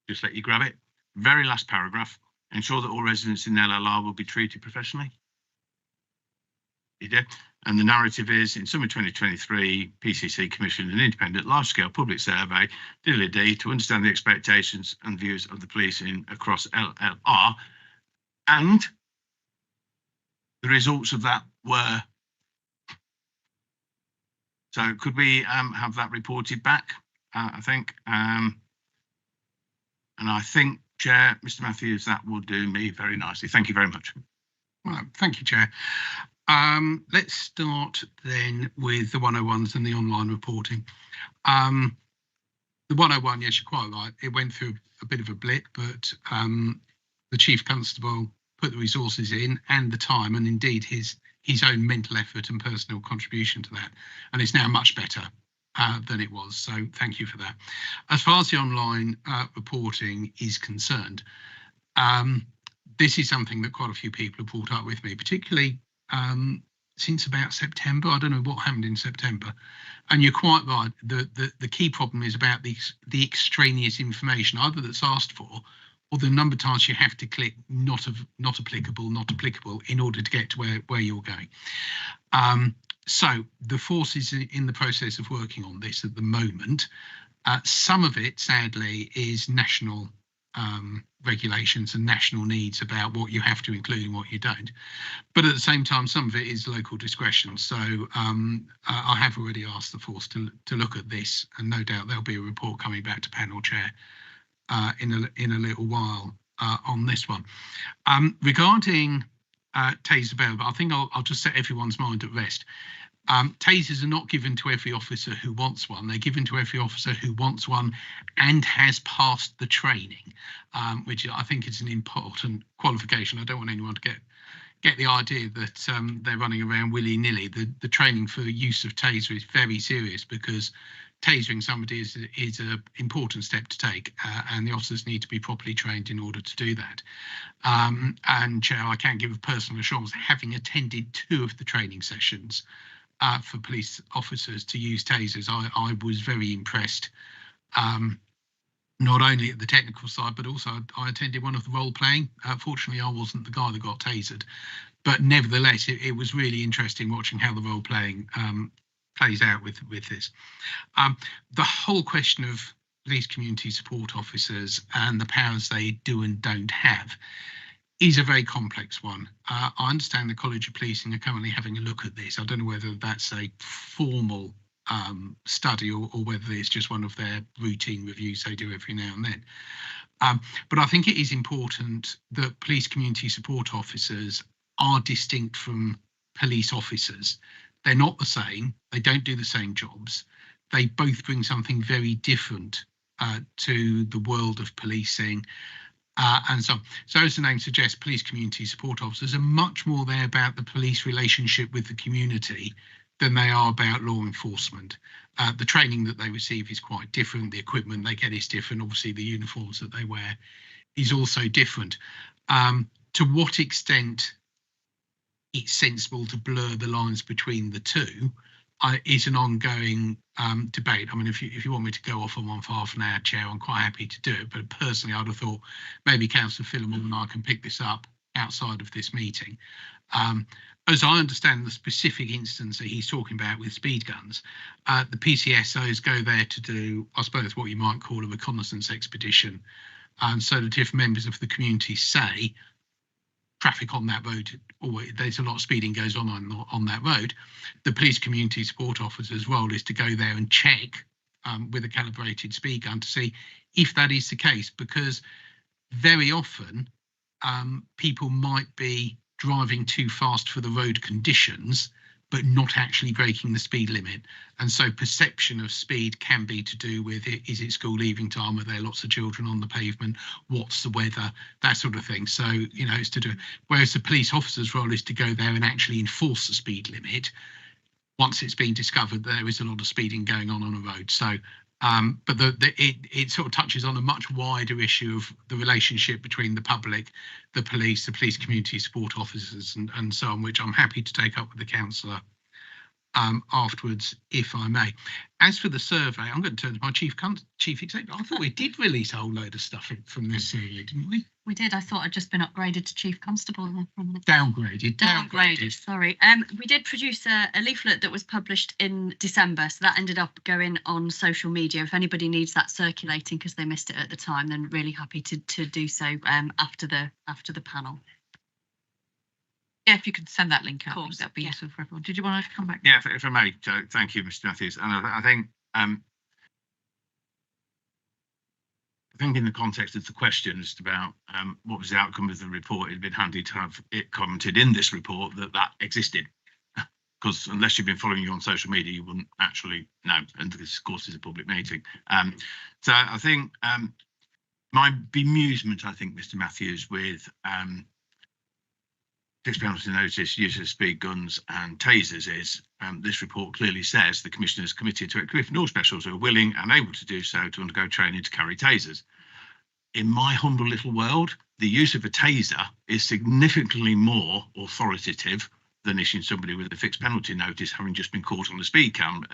just let you grab it. Very last paragraph, ensure that all residents in LLR will be treated professionally. You did. And the narrative is, in summer 2023, PCC commissioned an independent large-scale public survey, to understand the expectations and views of the police across LLR. And the results of that were, so could we have that reported back, I think. And I think, Chair, Mr. Matthews, that will do me very nicely. Thank you very much. Well, thank you, Chair. Let's start then with the 101s and the online reporting. The 101, yes, you're quite right. It went through a bit of a blip, but the Chief Constable put the resources in and the time, and indeed his own mental effort and personal contribution to that. And it's now much better than it was. So thank you for that. As far as the online reporting is concerned, this is something that quite a few people have brought up with me, particularly since about September. I don't know what happened in September. And you're quite right. The key problem is about the extraneous information, either that's asked for, or the number of times you have to click not applicable in order to get to where you're going. So the force is in the process of working on this at the moment. Some of it, sadly, is national regulations and national needs about what you have to include and what you don't. But at the same time, some of it is local discretion. So I have already asked the force to look at this, and no doubt there'll be a report coming back to panel chair in a little while on this one. Regarding taser available, I think I'll just set everyone's mind at rest. Tasers are not given to every officer who wants one. They're given to every officer who wants one and has passed the training, which I think is an important qualification. I don't want anyone to get the idea that they're running around willy-nilly. The training for use of taser is very serious, because tasering somebody is an important step to take, and the officers need to be properly trained in order to do that. And Chair, I can give a personal assurance, having attended 2 of the training sessions for police officers to use tasers, I was very impressed, not only at the technical side, but also I attended one of the role playing. Fortunately, I wasn't the guy that got tasered, but nevertheless, it was really interesting watching how the role playing plays out with this. The whole question of police community support officers and the powers they do and don't have is a very complex one. I understand the College of Policing are currently having a look at this. I don't know whether that's a formal study or whether it's just one of their routine reviews they do every now and then. But I think it is important that police community support officers are distinct from police officers. They're not the same. They don't do the same jobs. They both bring something very different to the world of policing. and so on. So as the name suggests, police community support officers are much more there about the police relationship with the community than they are about law enforcement. The training that they receive is quite different. The equipment they get is different. Obviously, the uniforms that they wear is also different. To what extent it's sensible to blur the lines between the two is an ongoing debate. I mean, if you want me to go off on one for half an hour, Chair, I'm quite happy to do it. But personally, I'd have thought maybe Councillor Philemon and I can pick this up outside of this meeting. As I understand the specific instance that he's talking about with speed guns, the PCSOs go there to do, I suppose, what you might call a reconnaissance expedition. So that if members of the community say traffic on that road, or there's a lot of speeding goes on that road, the police community support officer's role is to go there and check with a calibrated speed gun to see if that is the case, because very often people might be driving too fast for the road conditions but not actually breaking the speed limit, and so perception of speed can be to do with is it school leaving time, are there lots of children on the pavement, what's the weather, that sort of thing. So it's to do, whereas the police officer's role is to go there and actually enforce the speed limit once it's been discovered that there is a lot of speeding going on a road. So but it sort of touches on a much wider issue of the relationship between the public, the police community support officers and so on, which I'm happy to take up with the councillor afterwards, if I may. As for the survey, I'm going to turn to my chief executive. I thought we did release a whole load of stuff from this survey, didn't we? We did. I thought I'd just been upgraded to chief constable. Downgraded. Sorry. We did produce a leaflet that was published in December, so that ended up going on social media. If anybody needs that circulating because they missed it at the time, then really happy to do so after the panel. Yeah, if you could send that link out, Of course, that'd be yeah. useful for everyone. Did you want to come back? Yeah, if I may, thank you, Mr. Matthews. And I think in the context of the question just about what was the outcome of the report, it'd been handy to have it commented in this report that existed. Because unless you've been following you on social media, you wouldn't actually know. And this, of course, is a public meeting. So I think my bemusement, I think, Mr. Matthews, with fixed penalty notice, use of speed guns and tasers is this report clearly says the Commissioner is committed to equipping all specials who are willing and able to do so to undergo training to carry tasers. In my humble little world, the use of a taser is significantly more authoritative than issuing somebody with a fixed penalty notice having just been caught on a speed gun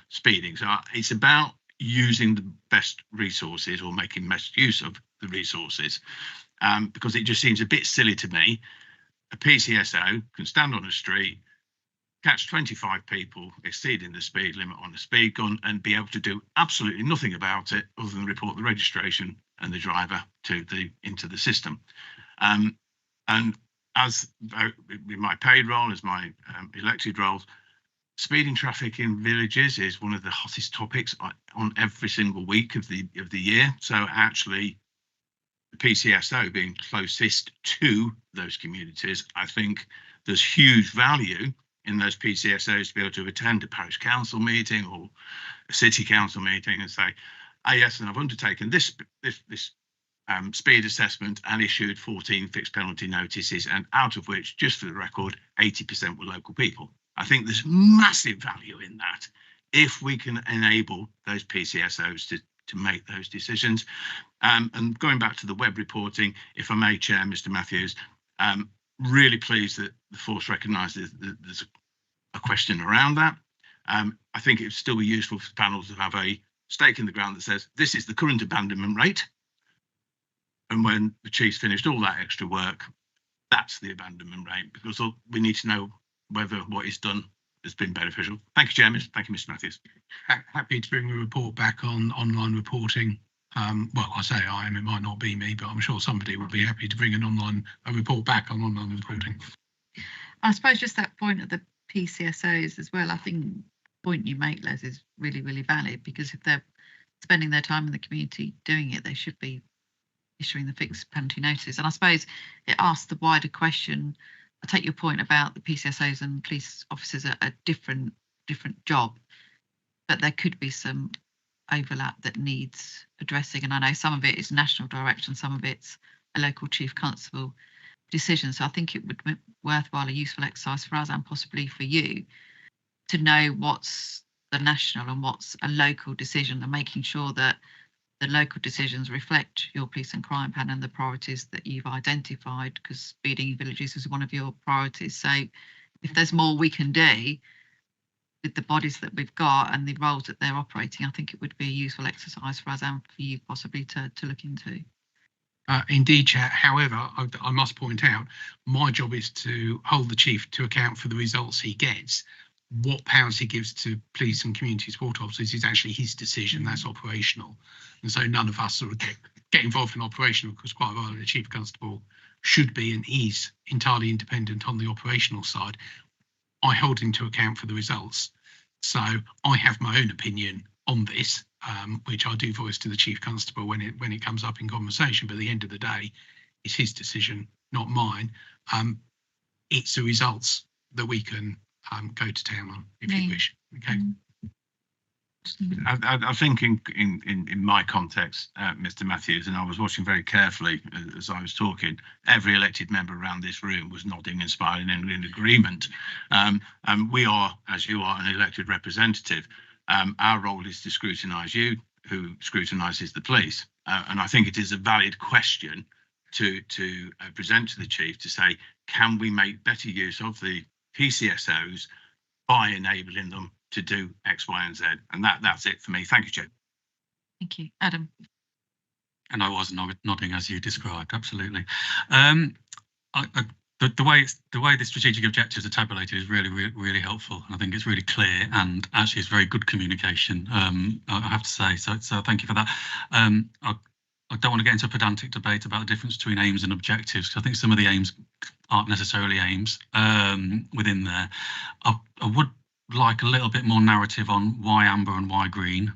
speeding. So it's about using the best resources or making best use of the resources, because it just seems a bit silly to me. A PCSO can stand on a street, catch 25 people exceeding the speed limit on a speed gun and be able to do absolutely nothing about it other than report the registration and the driver into the system. And as with my paid role, as my elected roles, speeding traffic in villages is one of the hottest topics on every single week of the year. So actually, the PCSO being closest to those communities, I think there's huge value in those PCSOs to be able to attend a parish council meeting or a city council meeting and say, yes, and I've undertaken this speed assessment and issued 14 fixed penalty notices, and out of which, just for the record, 80% were local people. I think there's massive value in that if we can enable those PCSOs to make those decisions. And going back to the web reporting, if I may, Chair, Mr. Matthews, really pleased that the force recognises that there's a question around that. I think it would still be useful for panels to have a stake in the ground that says this is the current abandonment rate, and when the chief's finished all that extra work, that's the abandonment rate, because we need to know whether what is done has been beneficial. Thank you, Chairman. Thank you, Mr. Matthews. Happy to bring a report back on online reporting. Well, I say I am, it might not be me, but I'm sure somebody will be happy to bring a report back on online reporting. I suppose just that point of the PCSOs as well, I think the point you make, Les, is really, really valid, because if they're spending their time in the community doing it, they should be issuing the fixed penalty notice. And I suppose it asks the wider question. I take your point about the PCSOs and police officers are a different job, but there could be some overlap that needs addressing. And I know some of it is national direction, some of it's a local chief constable decision. So I think it would be worthwhile, a useful exercise for us and possibly for you to know what's the national and what's a local decision, and making sure that the local decisions reflect your police and crime plan and the priorities that you've identified, because speeding in villages is one of your priorities. So if there's more we can do with the bodies that we've got and the roles that they're operating, I think it would be a useful exercise for us and for you possibly to look into. Indeed, Chair. However, I must point out, my job is to hold the chief to account for the results he gets. What powers he gives to police and community support officers is actually his decision. That's operational. And so none of us sort of get involved in operational, because quite rightly the chief constable should be and is entirely independent on the operational side. I hold him to account for the results. So I have my own opinion on this, which I do voice to the chief constable when it comes up in conversation. But at the end of the day, it's his decision, not mine. It's the results that we can go to town on, if you wish. Okay. I think in my context, Mr. Matthews, and I was watching very carefully as I was talking, every elected member around this room was nodding and smiling and in agreement. And we are, as you are, an elected representative. Our role is to scrutinise you, who scrutinises the police. And I think it is a valid question to present to the chief to say, can we make better use of the PCSOs by enabling them to do X, Y, and Z? And that's it for me. Thank you, Chair. Thank you. Adam. And I was nodding as you described, absolutely. The way the strategic objectives are tabulated is really helpful. I think it's really clear, and actually it's very good communication, I have to say. So thank you for that. I don't want to get into a pedantic debate about the difference between aims and objectives, because I think some of the aims aren't necessarily aims within there. I would like a little bit more narrative on why amber and why green,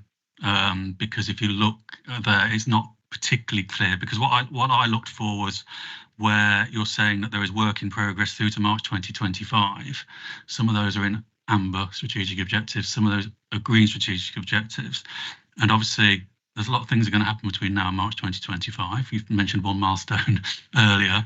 because if you look there, it's not particularly clear. Because what I looked for was where you're saying that there is work in progress through to March 2025. Some of those are in amber strategic objectives, some of those are green strategic objectives, and obviously there's a lot of things that are going to happen between now and March 2025. You've mentioned one milestone earlier.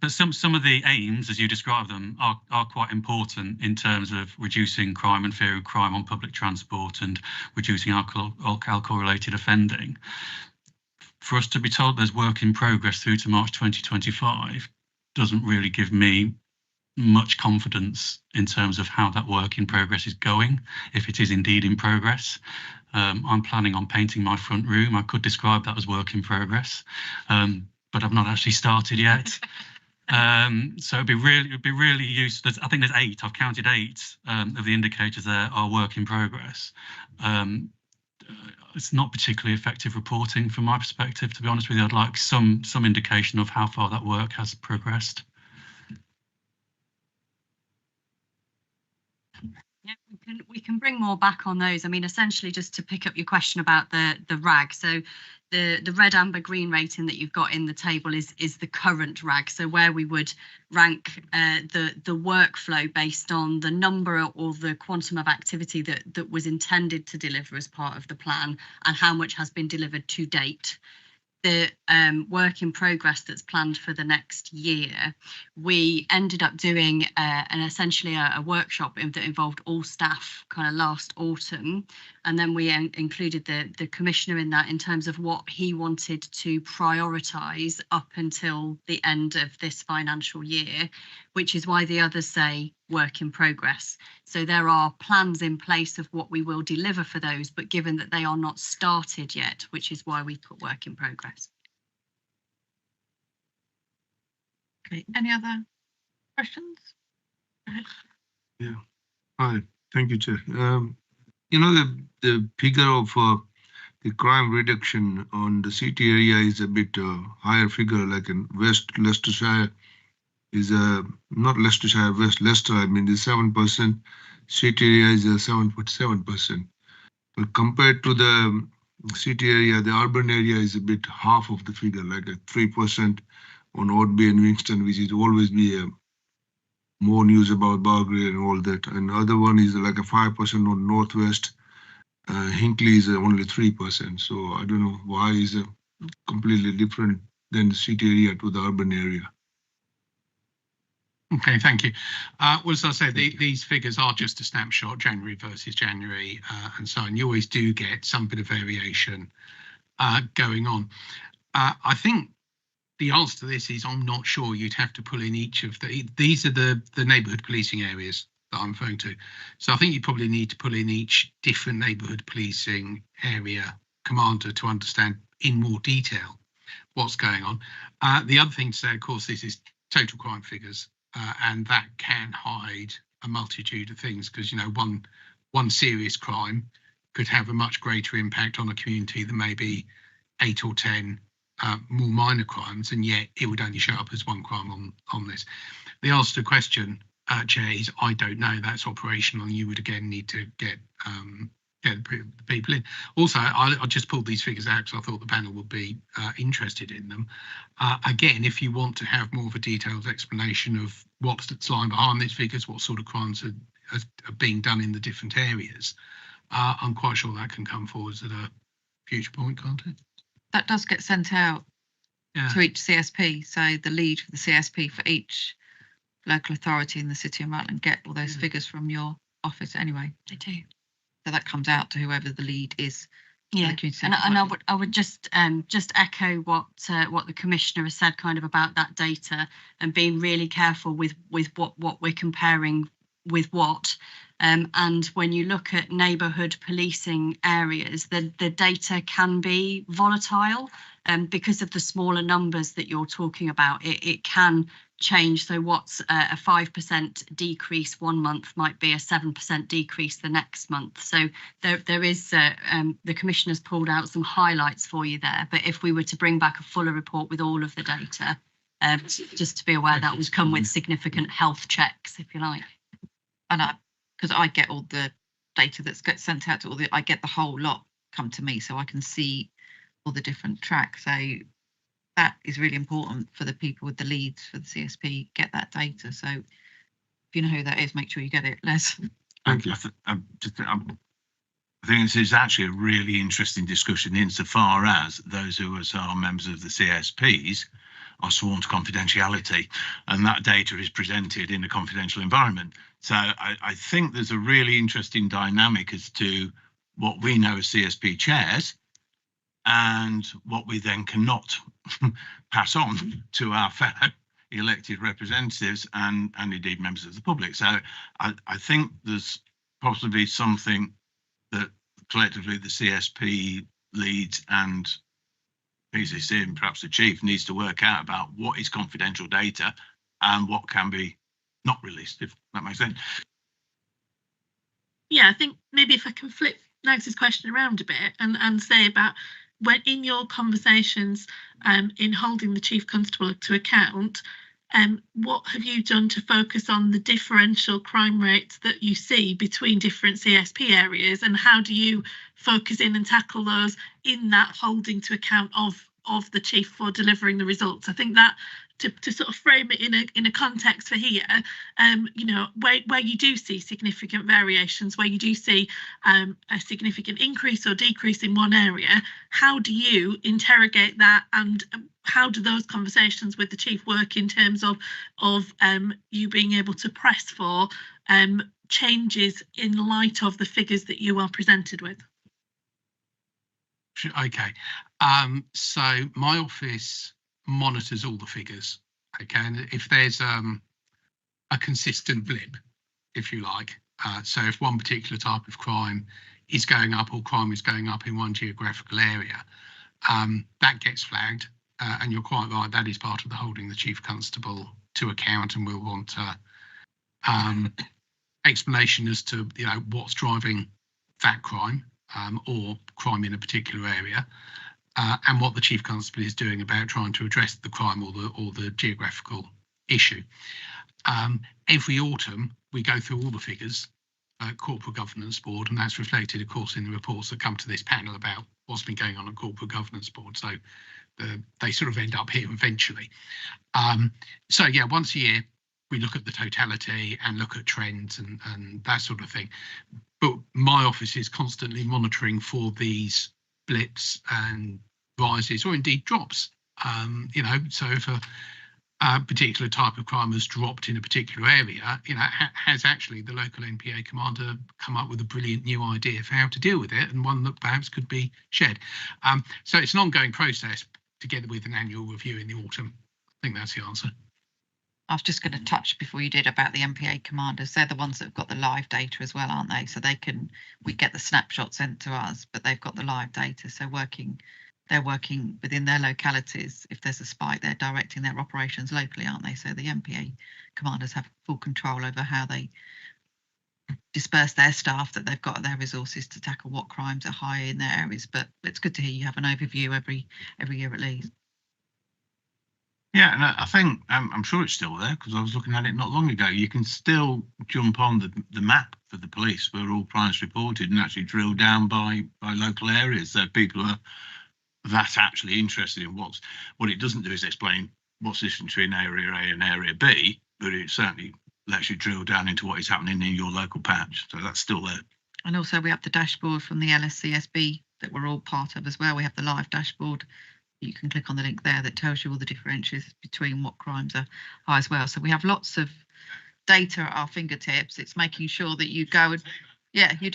But some of the aims, as you describe them, are quite important in terms of reducing crime and fear of crime on public transport and reducing alcohol-related offending. For us to be told there's work in progress through to March 2025 doesn't really give me much confidence in terms of how that work in progress is going, if it is indeed in progress. I'm planning on painting my front room. I could describe that as work in progress, but I've not actually started yet. So it'd be really useful. I think there's 8. I've counted 8 of the indicators there are work in progress. It's not particularly effective reporting from my perspective, to be honest with you. I'd like some indication of how far that work has progressed. Yeah, we can bring more back on those. I mean, essentially, just to pick up your question about the RAG. So the red, amber, green rating that you've got in the table is the current RAG. So where we would rank the workflow based on the number or the quantum of activity that was intended to deliver as part of the plan and how much has been delivered to date. The work in progress that's planned for the next year, we ended up doing essentially a workshop that involved all staff kind of last autumn, and then we included the commissioner in that in terms of what he wanted to prioritise up until the end of this financial year, which is why the others say work in progress. So there are plans in place of what we will deliver for those, but given that they are not started yet, which is why we put work in progress. Okay, any other questions? Yeah, hi, thank you, Chair. You know, the figure of the crime reduction on the city area is a bit higher figure, like in West Leicestershire is not Leicestershire, West Leicester, I mean, is 7%, city area is 7.7%. But compared to the city area, the urban area is a bit half of the figure, like a 3% on Oadby and Winston, which is always be more news about burglary and all that. And the other one is like a 5% on Northwest Hinckley is only 3%. So I don't know why is it completely different than the city area to the urban area. Okay, thank you. Well, as I said, these figures are just a snapshot, January versus January, and so on. You always do get some bit of variation going on. I think the answer to this is I'm not sure. You'd have to pull in each of these are the neighbourhood policing areas that I'm referring to. So I think you probably need to pull in each different neighbourhood policing area commander to understand in more detail what's going on. The other thing to say, of course, this is total crime figures. And that can hide a multitude of things because, you know, one serious crime could have a much greater impact on a community than maybe 8 or 10 more minor crimes, and yet it would only show up as one crime on this. The answer to the question, Chair, is I don't know. That's operational, and you would again need to get the people in. Also, I just pulled these figures out because I thought the panel would be interested in them. Again, if you want to have more of a detailed explanation of what's lying behind these figures, what sort of crimes are being done in the different areas, I'm quite sure that can come forward at a future point, can't it? That does get sent out to each CSP. So the lead for the CSP for each local authority in the City of Rutland get all those figures from your office anyway. They do. So that comes out to whoever the lead is. Yeah, and I would just echo what the Commissioner has said kind of about that data and being really careful with what we're comparing with what. And when you look at neighbourhood policing areas, the data can be volatile because of the smaller numbers that you're talking about. It can change. So what's a 5% decrease one month might be a 7% decrease the next month. So there is the Commissioner's pulled out some highlights for you there. But if we were to bring back a fuller report with all of the data, just to be aware that would come with significant health checks, if you like. And because I get all the data that gets sent out to I get the whole lot come to me, so I can see all the different tracks. So that is really important for the people with the leads for the CSP, get that data. So if you know who that is, make sure you get it, Les. Thank you. I think this is actually a really interesting discussion insofar as those who are members of the CSPs are sworn to confidentiality, and that data is presented in a confidential environment. So I think there's a really interesting dynamic as to what we know as CSP chairs and what we then cannot pass on to our fellow elected representatives and indeed members of the public. So I think there's possibly something that collectively the CSP leads and PCC and perhaps the chief needs to work out about what is confidential data and what can be not released, if that makes sense. Yeah, I think maybe if I can flip Nix's question around a bit and say about when in your conversations in holding the Chief Constable to account, what have you done to focus on the differential crime rates that you see between different CSP areas, and how do you focus in and tackle those in that holding to account of the chief for delivering the results? I think that to sort of frame it in a context for here, you know, where you do see significant variations, where you do see a significant increase or decrease in one area, how do you interrogate that, and how do those conversations with the chief work in terms of you being able to press for changes in light of the figures that you are presented with? Okay, so my office monitors all the figures. Okay, and if there's a consistent blip, if you like, so if one particular type of crime is going up or crime is going up in one geographical area, that gets flagged, and you're quite right, that is part of the holding the Chief Constable to account, and we'll want explanation as to, you know, what's driving that crime or crime in a particular area. And what the Chief Constable is doing about trying to address the crime or the geographical issue. Every autumn, we go through all the figures, Corporate Governance Board, and that's reflected, of course, in the reports that come to this panel about what's been going on at Corporate Governance Board. So they sort of end up here eventually. So yeah, once a year, we look at the totality and look at trends and that sort of thing. But my office is constantly monitoring for these blips and rises or indeed drops. You know, so if a particular type of crime has dropped in a particular area, you know, has actually the local NPA commander come up with a brilliant new idea for how to deal with it, and one that perhaps could be shared. So it's an ongoing process together with an annual review in the autumn. I think that's the answer. I was just going to touch before you did about the MPA commanders. They're the ones that have got the live data as well, aren't they? So we get the snapshot sent to us, but they've got the live data. So they're working within their localities. If there's a spike, they're directing their operations locally, aren't they? So the MPA commanders have full control over how they disperse their staff, that they've got their resources to tackle what crimes are high in their areas. But it's good to hear you have an overview every year at least. Yeah, and I think I'm sure it's still there because I was looking at it not long ago. You can still jump on the map for the police where all crimes reported and actually drill down by local areas. So people are that actually interested in what it doesn't do is explain what's the difference between area A and area B, but it certainly lets you drill down into what is happening in your local patch. So that's still there. And also we have the dashboard from the LSCSB that we're all part of as well. We have the live dashboard. You can click on the link there that tells you all the differentials between what crimes are high as well. So we have lots of data at our fingertips. It's making sure that you go and, yeah, you've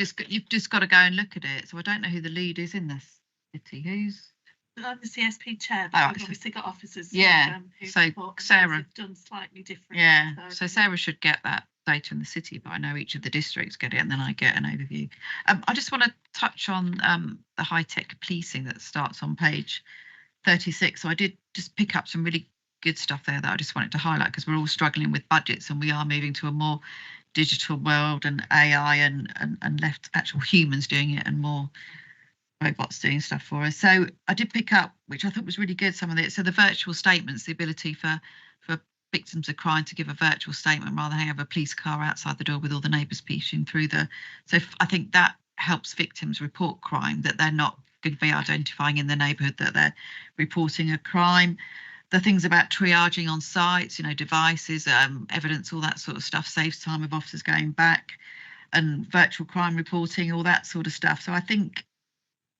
just got to go and look at it. So I don't know who the lead is in this city. Who's? I'm the CSP chair, but we've obviously got officers. Yeah, who so report, Sarah have done slightly different. Yeah, so Sarah should get that data in the city, but I know each of the districts get it, and then I get an overview. I just want to touch on the high-tech policing that starts on page 36. So I did just pick up some really good stuff there that I just wanted to highlight because we're all struggling with budgets and we are moving to a more digital world and AI and left actual humans doing it and more robots doing stuff for us. So I did pick up, which I thought was really good, some of it. So the virtual statements, the ability for victims of crime to give a virtual statement rather than have a police car outside the door with all the neighbours peeping through so I think that helps victims report crime, that they're not going to be identifying in the neighbourhood that they're reporting a crime. The things about triaging on sites, you know, devices, evidence, all that sort of stuff saves time of officers going back, and virtual crime reporting, all that sort of stuff. So I think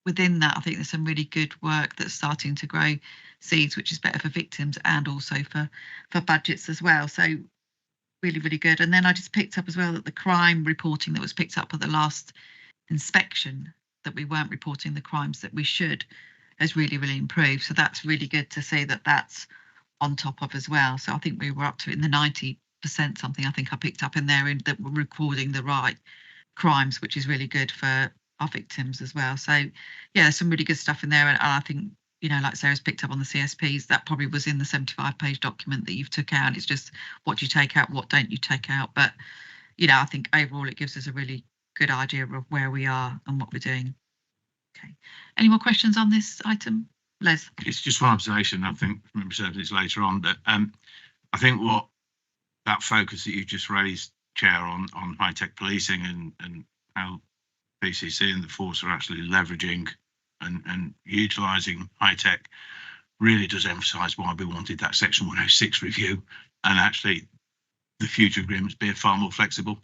within that, I think there's some really good work that's starting to grow seeds, which is better for victims and also for budgets as well. So really, really good. And then I just picked up as well that the crime reporting that was picked up at the last inspection, that we weren't reporting the crimes that we should, has really, really improved. So that's really good to see that that's on top of as well. So I think we were up to in the 90% something I think I picked up in there, in that we're recording the right crimes, which is really good for our victims as well. So yeah, there's some really good stuff in there, and I think, you know, like Sarah's picked up on the CSPs, that probably was in the 75-page document that you've took out. It's just what do you take out, what don't you take out. But you know, I think overall it gives us a really good idea of where we are and what we're doing. Okay, any more questions on this item? Les? It's just one observation. I think maybe said this later on, but I think what that focus that you just raised, Chair, on high-tech policing and how PCC and the force are actually leveraging and utilising high-tech really does emphasise why we wanted that Section 106 review, and actually the future agreements being far more flexible.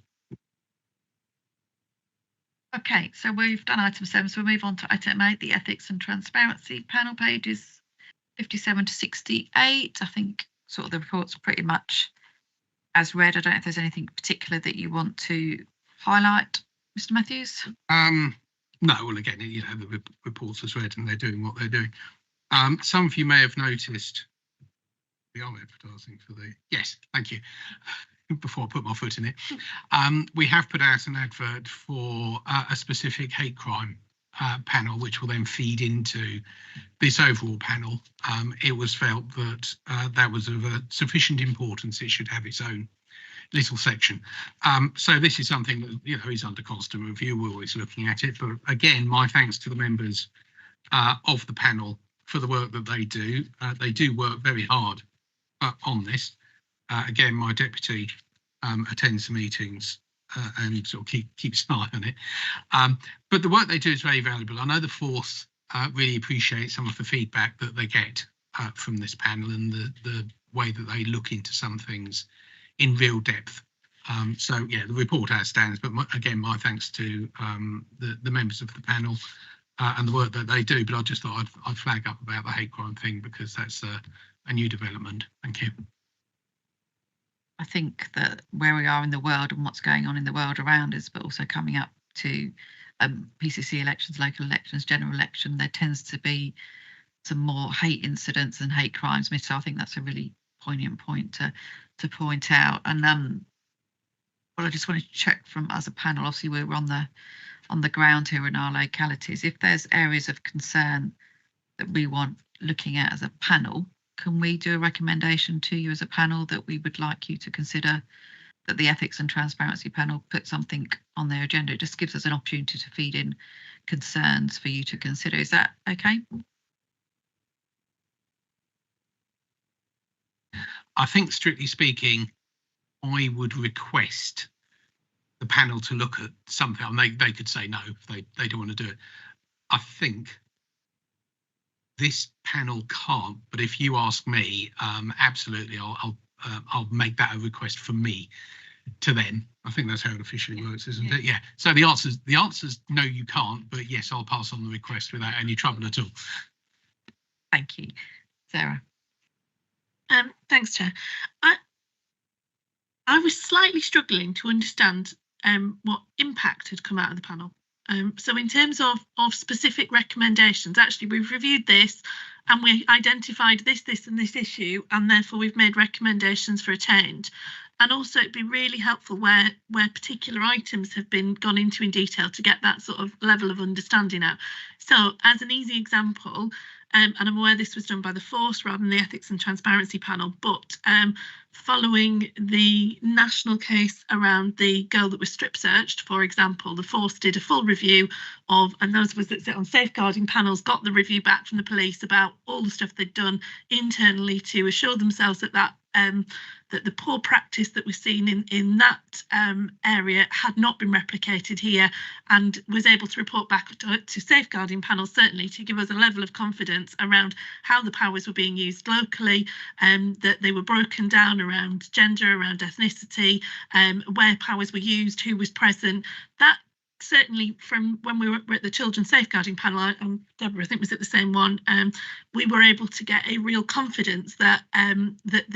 Okay, so we've done item 7, so we'll move on to item 8, the ethics and transparency panel, pages 57 to 68. I think sort of the report's pretty much as read. I don't know if there's anything particular that you want to highlight, Mr. Matthews? No, well, again, you know, the report's as read and they're doing what they're doing. Some of you may have noticed we are advertising for the, yes, thank you. Before I put my foot in it, we have put out an advert for a specific hate crime panel, which will then feed into this overall panel. It was felt that that was of sufficient importance. It should have its own little section. So this is something that, you know, is under constant review. We're always looking at it. But again, my thanks to the members of the panel for the work that they do. They do work very hard on this. Again, my deputy attends the meetings and sort of keeps an eye on it. But the work they do is very valuable. I know the force really appreciate some of the feedback that they get from this panel, and the way that they look into some things in real depth. So yeah, the report as stands, but again, my thanks to the members of the panel and the work that they do. But I just thought I'd flag up about the hate crime thing because that's a new development. Thank you. I think that where we are in the world and what's going on in the world around us, but also coming up to PCC elections, local elections, general election, there tends to be some more hate incidents and hate crimes. So I think that's a really poignant point to point out. And well, I just wanted to check from as a panel. Obviously, we're on the ground here in our localities. If there's areas of concern that we want looking at as a panel, can we do a recommendation to you as a panel that we would like you to consider that the Ethics and Transparency panel put something on their agenda? It just gives us an opportunity to feed in concerns for you to consider. Is that okay? I think, strictly speaking, I would request the panel to look at something. They could say no if they don't want to do it. I think this panel can't, but if you ask me, absolutely, I'll make that a request from me to them. I think that's how it officially works, isn't it? Yeah. So the answer's no, you can't, but yes, I'll pass on the request without any trouble at all. Thank you, Sarah. Thanks, Chair. I was slightly struggling to understand what impact had come out of the panel. So in terms of specific recommendations, actually we've reviewed this and we identified this and this issue, and therefore we've made recommendations for a change. And also it'd be really helpful where particular items have been gone into in detail to get that sort of level of understanding out. So as an easy example, and I'm aware this was done by the Force rather than the Ethics and Transparency panel, but following the national case around the girl that was strip searched, for example, the Force did a full review of, and those of us that sit on safeguarding panels got the review back from the police about all the stuff they'd done internally to assure themselves that that the poor practice that was seen in that area had not been replicated here, and was able to report back to safeguarding panels, certainly to give us a level of confidence around how the powers were being used locally, that they were broken down around gender, around ethnicity, where powers were used, who was present. That certainly from when we were at the Children's Safeguarding panel, and Deborah I think was at the same one, we were able to get a real confidence that that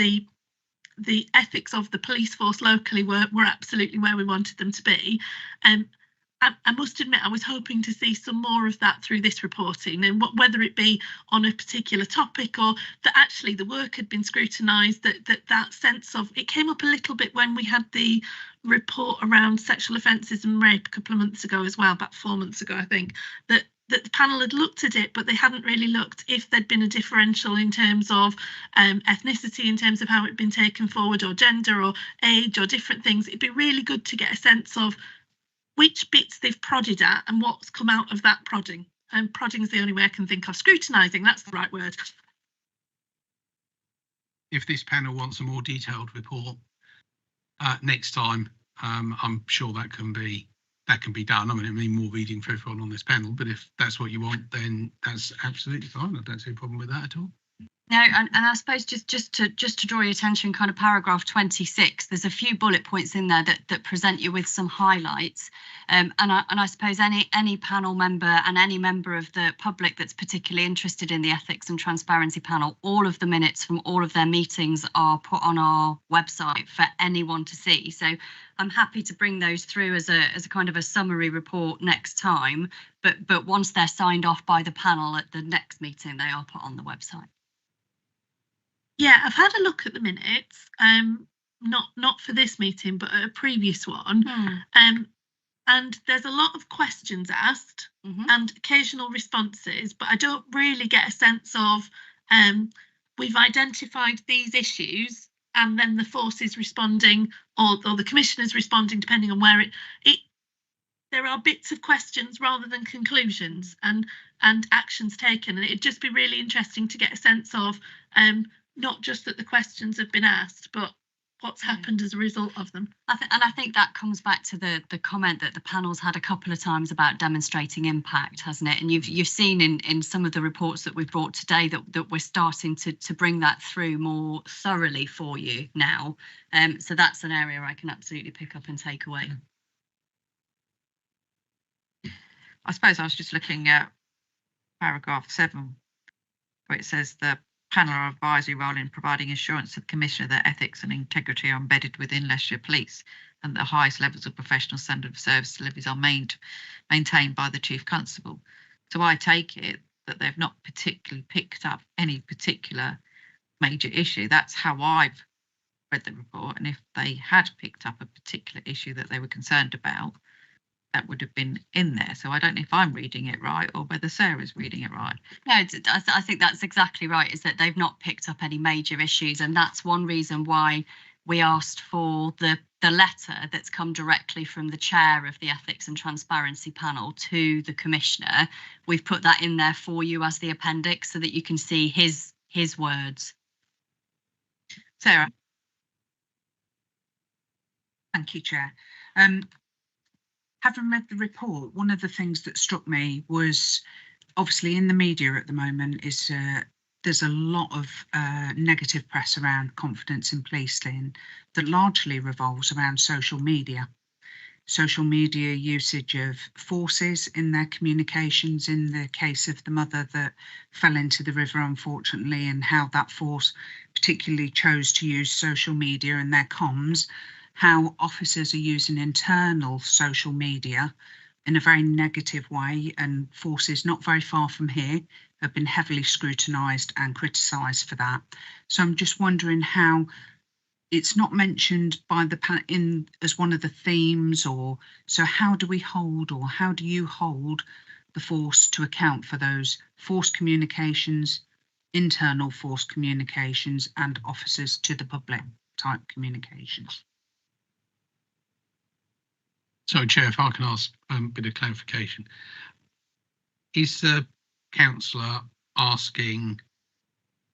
the ethics of the police force locally were absolutely where we wanted them to be. I must admit I was hoping to see some more of that through this reporting, and whether it be on a particular topic or that actually the work had been scrutinised, that sense of it came up a little bit when we had the report around sexual offences and rape a couple of months ago as well, about 4 months ago I think, that the panel had looked at it, but they hadn't really looked if there'd been a differential in terms of ethnicity, in terms of how it'd been taken forward, or gender or age or different things. It'd be really good to get a sense of which bits they've prodded at and what's come out of that prodding. And prodding is the only way I can think of. Scrutinising, that's the right word. If this panel wants a more detailed report next time, I'm sure that can be done. I mean more reading for everyone on this panel, but if that's what you want, then that's absolutely fine. I don't see a problem with that at all. No, and I suppose just to draw your attention, kind of paragraph 26, there's a few bullet points in there that present you with some highlights, and I suppose any panel member and any member of the public that's particularly interested in the Ethics and Transparency panel, all of the minutes from all of their meetings are put on our website for anyone to see. So I'm happy to bring those through as a kind of a summary report next time, but once they're signed off by the panel at the next meeting, they are put on the website. Yeah, I've had a look at the minutes, not for this meeting, but at a previous one. And there's a lot of questions asked and occasional responses, but I don't really get a sense of we've identified these issues and then the force is responding, or the commissioner's responding, depending on where it there are bits of questions rather than conclusions and actions taken. And it'd just be really interesting to get a sense of not just that the questions have been asked, but what's happened as a result of them. I think that comes back to the comment that the panel's had a couple of times about demonstrating impact, hasn't it? And you've seen in some of the reports that we've brought today that we're starting to bring that through more thoroughly for you now. So that's an area I can absolutely pick up and take away. I suppose I was just looking at paragraph 7, where it says the panel are advisory role in providing assurance to the Commissioner that ethics and integrity are embedded within Leicestershire Police and that the highest levels of professional standard of service deliveries are maintained by the Chief Constable. So I take it that they've not particularly picked up any particular major issue. That's how I've read the report. And if they had picked up a particular issue that they were concerned about, that would have been in there. So I don't know if I'm reading it right or whether Sarah's reading it right. No, I think that's exactly right, is that they've not picked up any major issues. And that's one reason why we asked for the letter that's come directly from the chair of the Ethics and Transparency Panel to the Commissioner. We've put that in there for you as the appendix so that you can see his words. Sarah. Thank you, Chair. Having read the report, one of the things that struck me was, obviously in the media at the moment, is there's a lot of negative press around confidence in policing that largely revolves around social media usage of forces in their communications, in the case of the mother that fell into the river, unfortunately, and how that force particularly chose to use social media in their comms, how officers are using internal social media in a very negative way, and forces not very far from here have been heavily scrutinised and criticised for that. So I'm just wondering how it's not mentioned by the in as one of the themes, or so how do we hold, or how do you hold the force to account for those force communications, internal force communications, and officers to the public type communications? So, Chair, if I can ask a bit of clarification. Is the councillor asking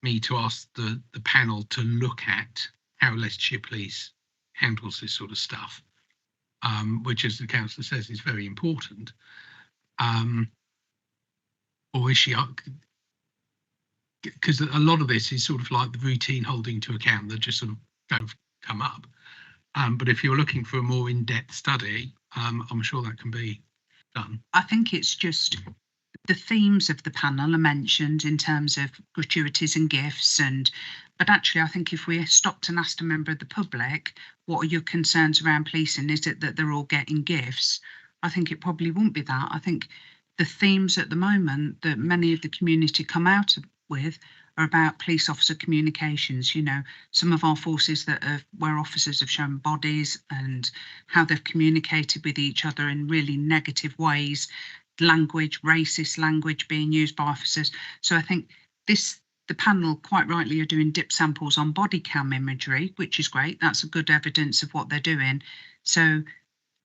me to ask the panel to look at how Leicestershire Police handles this sort of stuff, which, as the councillor says, is very important? Or is she, because a lot of this is sort of like the routine holding to account that just sort of don't come up. But if you're looking for a more in-depth study, I'm sure that can be done. I think it's just the themes of the panel are mentioned in terms of gratuities and gifts, but actually I think if we stopped and asked a member of the public, what are your concerns around policing? Is it that they're all getting gifts? I think it probably won't be that. I think the themes at the moment that many of the community come out with are about police officer communications. You know, some of our forces where officers have shown bodies and how they've communicated with each other in really negative ways, language, racist language being used by officers. So I think the panel quite rightly are doing dip samples on body cam imagery, which is great. That's a good evidence of what they're doing. So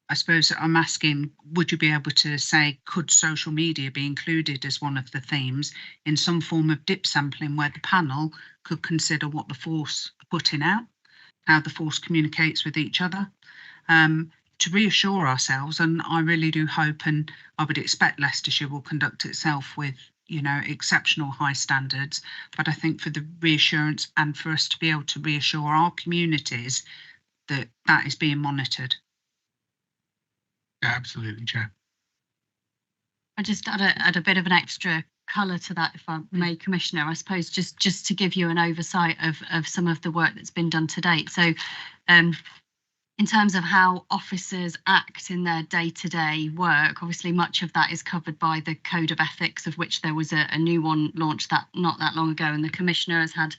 I suppose I'm asking, would you be able to say, could social media be included as one of the themes in some form of dip sampling where the panel could consider what the force are putting out, how the force communicates with each other, to reassure ourselves? And I really do hope, and I would expect Leicestershire will conduct itself with, you know, exceptional high standards. But I think for the reassurance and for us to be able to reassure our communities that that is being monitored. Absolutely, Chair. I just add a bit of an extra colour to that, if I may, Commissioner. I suppose just to give you an oversight of some of the work that's been done to date. So in terms of how officers act in their day-to-day work, obviously much of that is covered by the Code of Ethics, of which there was a new one launched not that long ago, and the Commissioner has had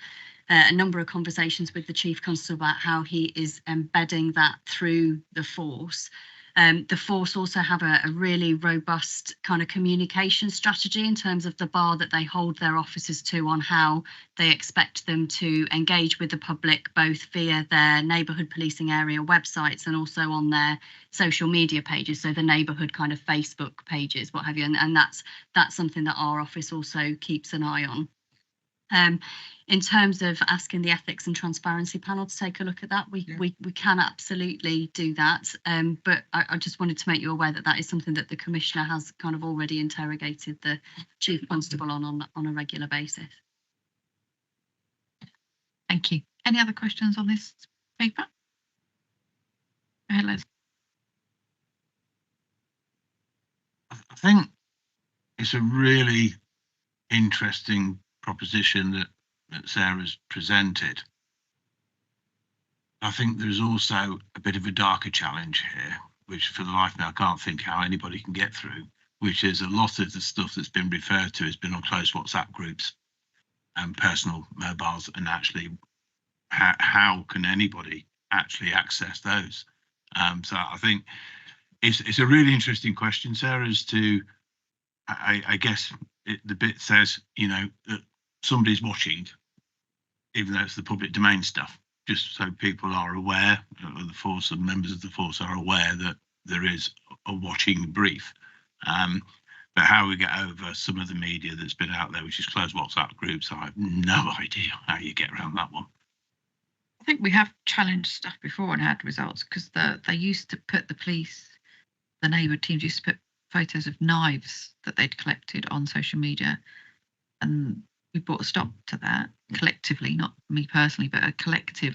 a number of conversations with the Chief Constable about how he is embedding that through the force. The force also have a really robust kind of communication strategy in terms of the bar that they hold their officers to on how they expect them to engage with the public, both via their neighbourhood policing area websites and also on their social media pages, so the neighbourhood kind of Facebook pages, what have you, and that's something that our office also keeps an eye on. In terms of asking the ethics and transparency panel to take a look at that, we can absolutely do that. But I just wanted to make you aware that that is something that the Commissioner has kind of already interrogated the Chief Constable on a regular basis. Thank you. Any other questions on this paper? Go ahead, Les. I think it's a really interesting proposition that Sarah's presented. I think there's also a bit of a darker challenge here, which for the life of me I can't think how anybody can get through, which is a lot of the stuff that's been referred to has been on closed WhatsApp groups and personal mobiles, and actually how can anybody actually access those? So I think it's a really interesting question, Sarah, as to, I guess the bit says, you know, that somebody's watching, even though it's the public domain stuff, just so people are aware, of the force and members of the force are aware that there is a watching brief. But how we get over some of the media that's been out there, which is closed WhatsApp groups, I have no idea how you get around that one. I think we have challenged stuff before and had results, because they used to put the police, the neighbourhood teams used to put photos of knives that they'd collected on social media, and we brought a stop to that collectively, not me personally, but a collective,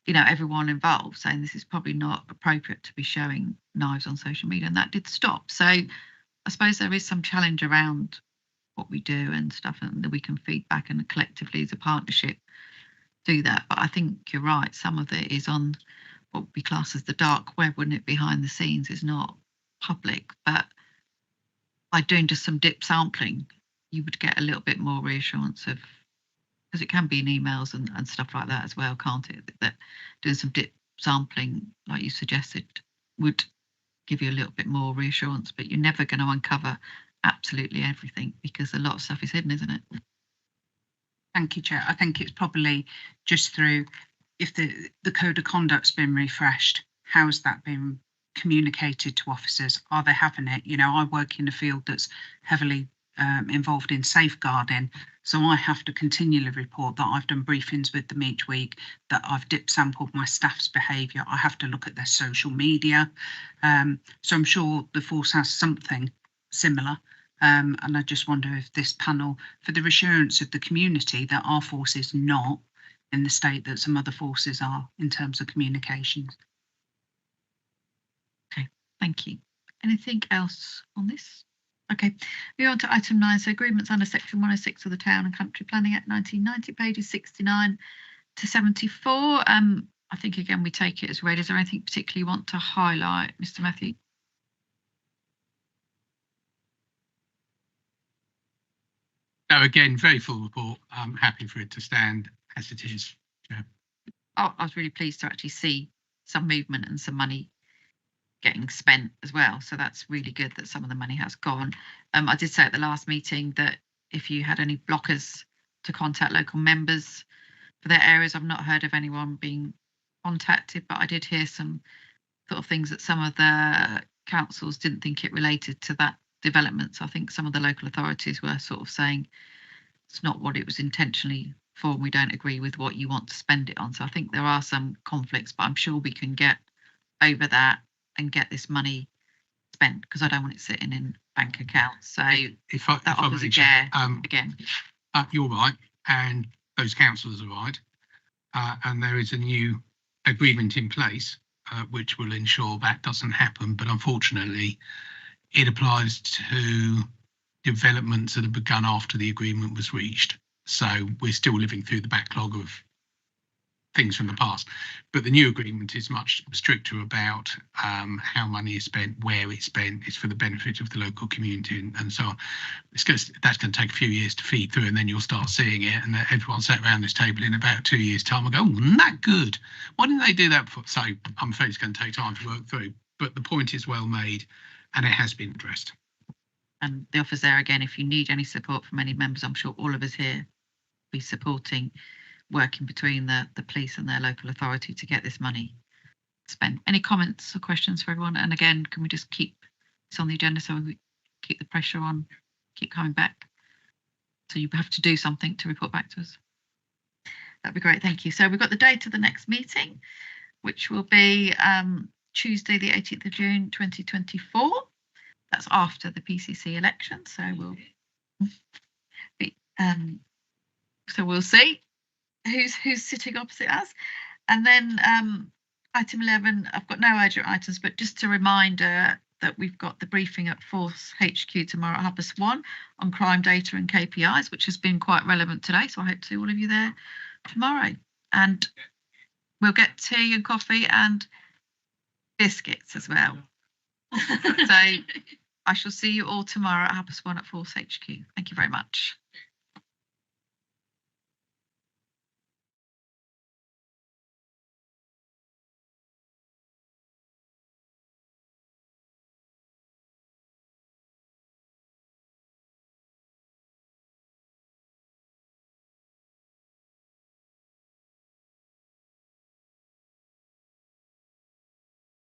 you know, everyone involved saying this is probably not appropriate to be showing knives on social media, and that did stop. So I suppose there is some challenge around what we do and stuff, and that we can feed back and collectively as a partnership do that. But I think you're right, some of it is on what would be classed as the dark web, wouldn't it? Behind the scenes is not public, but by doing just some dip sampling, you would get a little bit more reassurance of, because it can be in emails and stuff like that as well, can't it? That doing some dip sampling, like you suggested, would give you a little bit more reassurance, but you're never going to uncover absolutely everything, because a lot of stuff is hidden, isn't it? Thank you, Chair. I think it's probably just through, if the code of conduct's been refreshed, how has that been communicated to officers? Are they having it? You know, I work in a field that's heavily involved in safeguarding, so I have to continually report that I've done briefings with them each week, that I've dip sampled my staff's behaviour. I have to look at their social media. So I'm sure the force has something similar. And I just wonder if this panel, for the reassurance of the community that our force is not in the state that some other forces are in terms of communications. Okay, thank you. Anything else on this? Okay, we're on to item 9. So agreements under section 106 of the Town and Country Planning Act 1990, pages 69 to 74. I think again we take it as read. Is there anything particularly you want to highlight, Mr. Matthew? No, again, very full report. I'm happy for it to stand as it is. Yeah. Oh, I was really pleased to actually see some movement and some money getting spent as well. So that's really good that some of the money has gone. I did say at the last meeting that if you had any blockers, to contact local members for their areas. I've not heard of anyone being contacted, but I did hear some sort of things that some of the councils didn't think it related to that development. So I think some of the local authorities were sort of saying it's not what it was intentionally for, and we don't agree with what you want to spend it on. So I think there are some conflicts, but I'm sure we can get over that and get this money spent, because I don't want it sitting in bank accounts. So if I offers may, a dare again. You're right, and those councillors are right, and there is a new agreement in place which will ensure that doesn't happen. But unfortunately, it applies to developments that have begun after the agreement was reached. So we're still living through the backlog of things from the past. But the new agreement is much stricter about how money is spent, where it's spent. It's for the benefit of the local community and so on. That's going to take a few years to feed through, and then you'll start seeing it, and everyone sat around this table in about 2 years' time and go, oh, isn't that good? Why didn't they do that before? So I'm afraid it's going to take time to work through, but the point is well made, and it has been addressed. And the offer's there again, if you need any support from any members, I'm sure all of us here will be supporting, working between the police and their local authority to get this money spent. Any comments or questions for everyone? And again, can we just keep this on the agenda so we keep the pressure on, keep coming back? So you have to do something to report back to us. That'd be great, thank you. So we've got the date of the next meeting, which will be Tuesday, the 18th of June, 2024. That's after the PCC election, so we'll be, so we'll see who's sitting opposite us. And then item 11, I've got no urgent items, but just a reminder that we've got the briefing at Force HQ tomorrow at 1:30 on crime data and KPIs, which has been quite relevant today. So I hope to see all of you there tomorrow. And we'll get tea and coffee and biscuits as well. So I shall see you all tomorrow at 1:30 at Force HQ. Thank you very much.